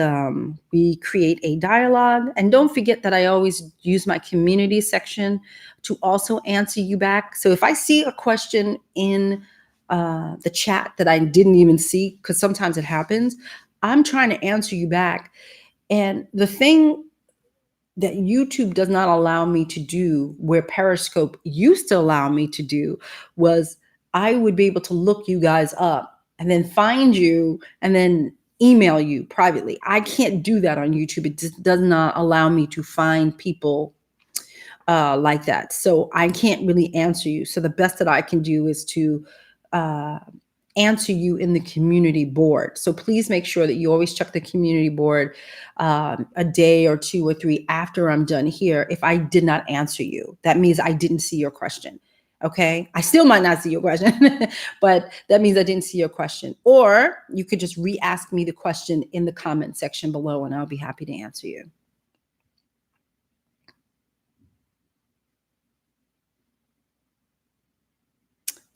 we create a dialogue. And don't forget that I always use my community section to also answer you back. So if I see a question in the chat that I didn't even see, because sometimes it happens, I'm trying to answer you back. And the thing that YouTube does not allow me to do, where Periscope used to allow me to do, was I would be able to look you guys up and then find you and then email you privately. I can't do that on YouTube. It just does not allow me to find people like that. So I can't really answer you. So the best that I can do is to answer you in the community board. So please make sure that you always check the community board a day or 2 or 3 after I'm done here. If I did not answer you, that means I didn't see your question. Okay. I still might not see your question, but that means I didn't see your question. Or you could just re-ask me the question in the comment section below and I'll be happy to answer you.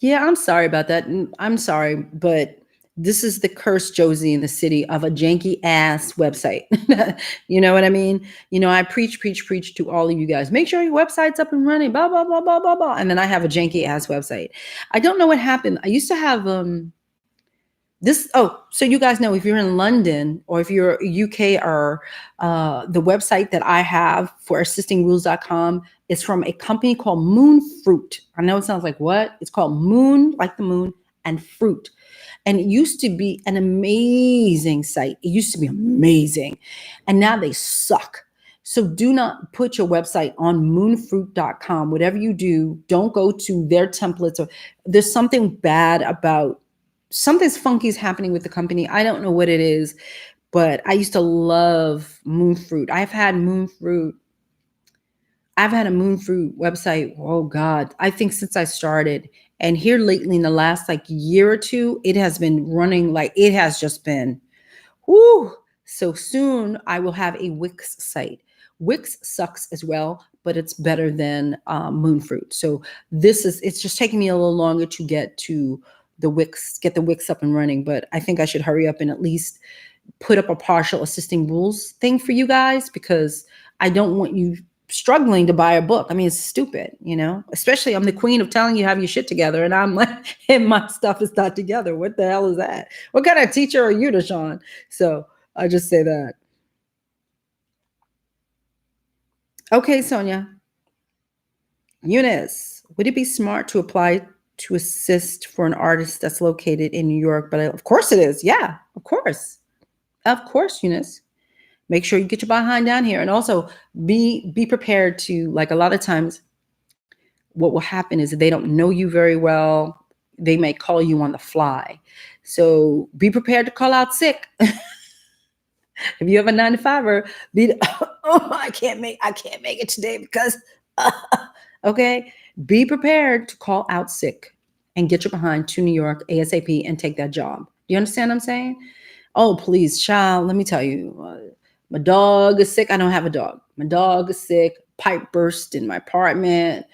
Yeah, I'm sorry about that. I'm sorry, but this is the curse, Josie, in the city of a janky ass website. You know what I mean? I preach to all of you guys. Make sure your website's up and running, blah, blah, blah, blah, blah, blah. And then I have a janky ass website. I don't know what happened. I used to have this. Oh, so you guys know if you're in London or if you're UK or the website that I have for assistingrules.com is from a company called Moon Fruit. I know it sounds like what? It's called Moon, like the moon, and Fruit. And it used to be an amazing site. It used to be amazing. And now they suck. So do not put your website on moonfruit.com. Whatever you do, don't go to their templates, or there's something bad about, something's funky is happening with the company. I don't know what it is, but I used to love Moonfruit. I've had a Moonfruit website, oh God, I think since I started. And here lately, in the last like year or two, it has been running like, it has just been, whoo. So soon I will have a Wix site. Wix sucks as well, but it's better than Moonfruit. So it's just taking me a little longer to get to get the Wix up and running, but I think I should hurry up and at least put up a partial assisting rules thing for you guys, because I don't want you struggling to buy a book. I mean, it's stupid, especially I'm the queen of telling you have your shit together, and I'm like, and my stuff is not together. What the hell is that? What kind of teacher are you, Deshawn? So I just say that. Okay, Sonia. Eunice, would it be smart to apply to assist for an artist that's located in New York? But of course it is. Yeah, of course. Of course, Eunice. Make sure you get your behind down here. And also be prepared to, like, a lot of times what will happen is that they don't know you very well. They may call you on the fly. So be prepared to call out sick. If you have a 9-to-5er, I can't make it today because okay. Be prepared to call out sick and get your behind to New York ASAP and take that job. Do you understand what I'm saying? Oh, please, child, let me tell you, my dog is sick. I don't have a dog. My dog is sick. Pipe burst in my apartment.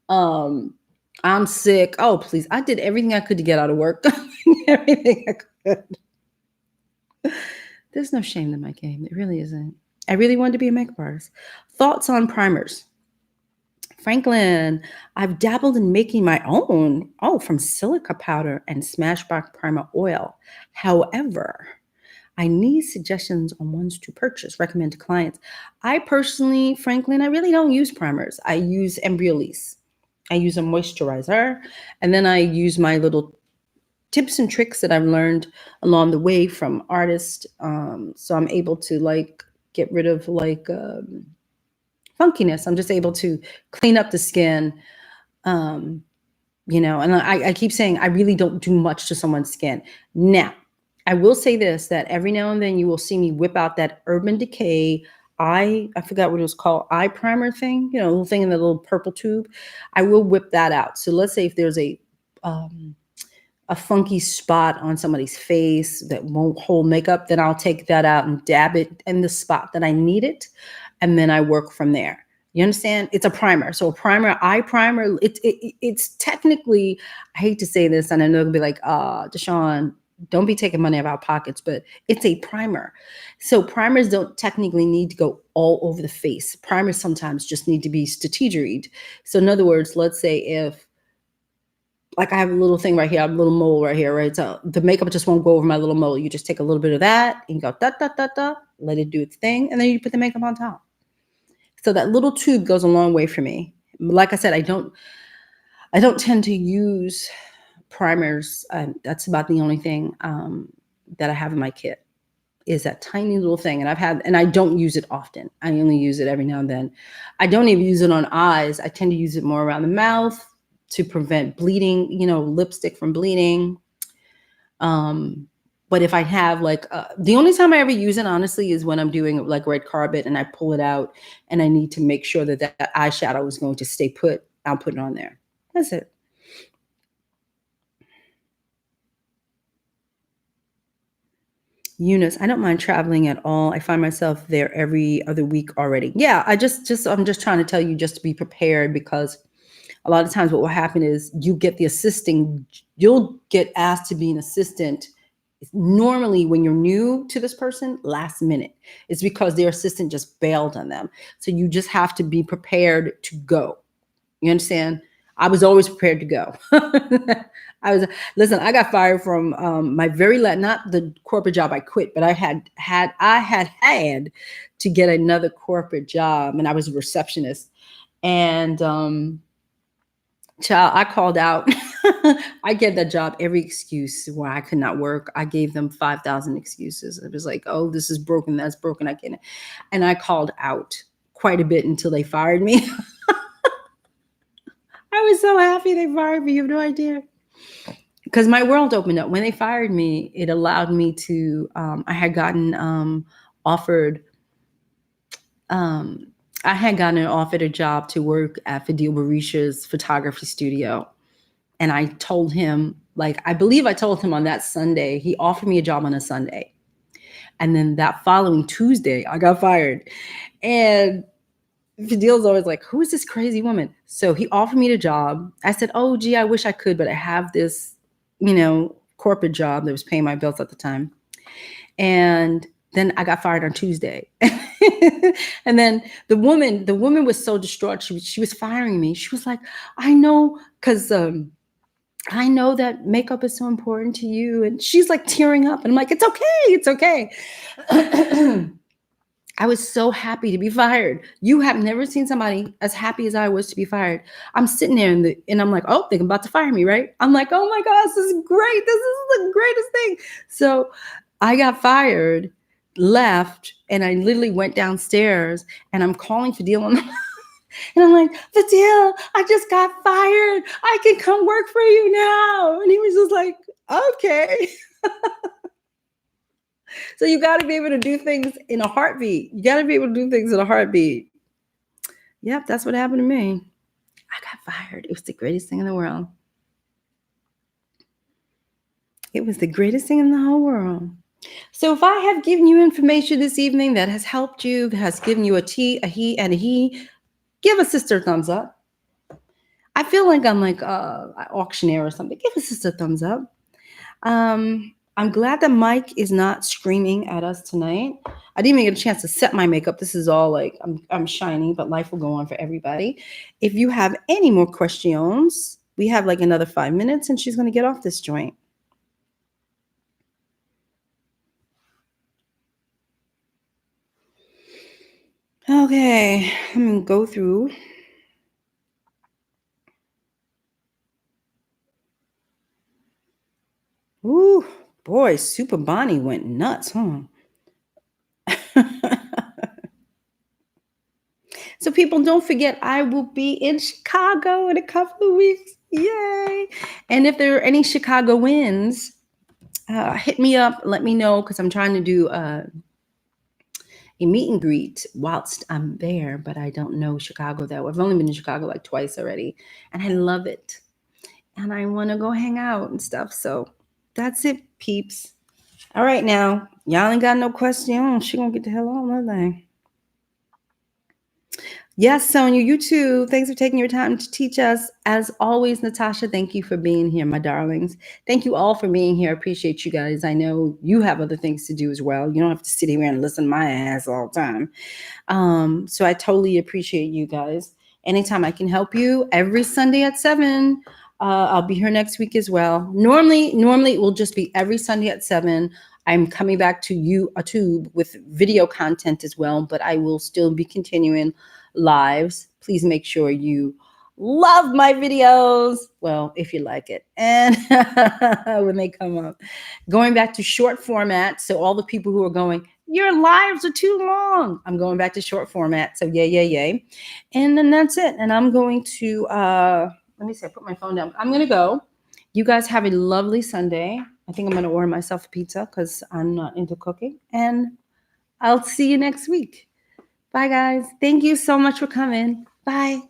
I'm sick. Oh, please. I did everything I could to get out of work. Everything I could. There's no shame in my game. It really isn't. I really wanted to be a makeup artist. Thoughts on primers? Franklin, I've dabbled in making my own. Oh, from silica powder and Smashbox primer oil. However, I need suggestions on ones to purchase, recommend to clients. I personally, Franklin, I really don't use primers. I use Embryolisse. I use a moisturizer, and then I use my little tips and tricks that I've learned along the way from artists. So I'm able to like get rid of like funkiness. I'm just able to clean up the skin. And I keep saying I really don't do much to someone's skin. Now, I will say this, that every now and then you will see me whip out that Urban Decay I forgot what it was called, eye primer thing, the little thing in the little purple tube. I will whip that out. So let's say if there's a funky spot on somebody's face that won't hold makeup, then I'll take that out and dab it in the spot that I need it. And then I work from there. You understand? It's a primer. So a primer, eye primer, it's technically, I hate to say this, and I know it'll be like, Deshawn, don't be taking money out of our pockets, but it's a primer. So primers don't technically need to go all over the face. Primers sometimes just need to be strategized. So in other words, let's say if, like I have a little thing right here, I have a little mole right here, right? So the makeup just won't go over my little mole. You just take a little bit of that and you go da, da, da, da, let it do its thing. And then you put the makeup on top. So that little tube goes a long way for me. Like I said, I don't tend to use primers. That's about the only thing that I have in my kit is that tiny little thing. And I don't use it often. I only use it every now and then. I don't even use it on eyes. I tend to use it more around the mouth to prevent bleeding, lipstick from bleeding. But if I have like, the only time I ever use it, honestly, is when I'm doing like red carpet and I pull it out and I need to make sure that that eyeshadow is going to stay put. I'll put it on there. That's it. Eunice, I don't mind traveling at all. I find myself there every other week already. Yeah, I'm just trying to tell you just to be prepared, because a lot of times what will happen is you'll get asked to be an assistant. Normally when you're new to this person, last minute. It's because their assistant just bailed on them. So you just have to be prepared to go. You understand? I was always prepared to go. Listen, I got fired from my not the corporate job I quit, but I had to get another corporate job, and I was a receptionist. And child, I called out. I gave that job every excuse why I could not work. I gave them 5,000 excuses. It was like, oh, this is broken, that's broken, I can't. And I called out quite a bit until they fired me. I was so happy they fired me. You have no idea. Because my world opened up. When they fired me, it allowed me to, I had gotten offered, um, I had gotten offered a job to work at Fadil Barisha's photography studio. And I told him, like, I believe I told him on that Sunday, he offered me a job on a Sunday. And then that following Tuesday, I got fired. And Fadil's always like, who is this crazy woman? So he offered me the job. I said, oh, gee, I wish I could, but I have this, corporate job that was paying my bills at the time. And then I got fired on Tuesday. And then the woman was so distraught. She was firing me. She was like, I know, because I know that makeup is so important to you. And she's like tearing up. And I'm like, it's okay. It's okay. I was so happy to be fired. You have never seen somebody as happy as I was to be fired. I'm sitting there and I'm like, oh, they're about to fire me, right? I'm like, oh my gosh, this is great. This is the greatest thing. So I got fired, left, and I literally went downstairs and I'm calling Fadil and I'm like, Fadil, I just got fired. I can come work for you now. And he was just like, okay. So you got to be able to do things in a heartbeat. You got to be able to do things in a heartbeat. Yep, that's what happened to me. I got fired. It was the greatest thing in the world. It was the greatest thing in the whole world. So if I have given you information this evening that has helped you, that has given you a T, a he, and a he, give a sister a thumbs up. I feel like I'm like an auctioneer or something. Give a sister a thumbs up. I'm glad that Mike is not screaming at us tonight. I didn't even get a chance to set my makeup. This is all like, I'm shiny, but life will go on for everybody. If you have any more questions, we have like another 5 minutes and she's going to get off this joint. Okay, I'm going to go through. Ooh, boy, Super Bonnie went nuts, huh? So people, don't forget, I will be in Chicago in a couple of weeks. Yay. And if there are any Chicagoans, hit me up. Let me know, because I'm trying to do a meet and greet whilst I'm there, but I don't know Chicago that well. I've only been in Chicago like twice already, and I love it. And I want to go hang out and stuff. So that's it, peeps. All right, now. Y'all ain't got no question. She gonna get the hell on that thing. Yes, Sonia, you too. Thanks for taking your time to teach us. As always, Natasha, thank you for being here, my darlings. Thank you all for being here. I appreciate you guys. I know you have other things to do as well. You don't have to sit here and listen to my ass all the time. So I totally appreciate you guys. Anytime I can help you, every Sunday at 7. I'll be here next week as well. Normally it will just be every Sunday at 7. I'm coming back to YouTube with video content as well, but I will still be continuing lives. Please make sure you love my videos. Well, if you like it. And when they come up, going back to short format. So all the people who are going, your lives are too long, I'm going back to short format. So yay. And then that's it. And I'm going to, let me see, I put my phone down. I'm going to go. You guys have a lovely Sunday. I think I'm going to order myself a pizza because I'm not into cooking. And I'll see you next week. Bye, guys. Thank you so much for coming. Bye.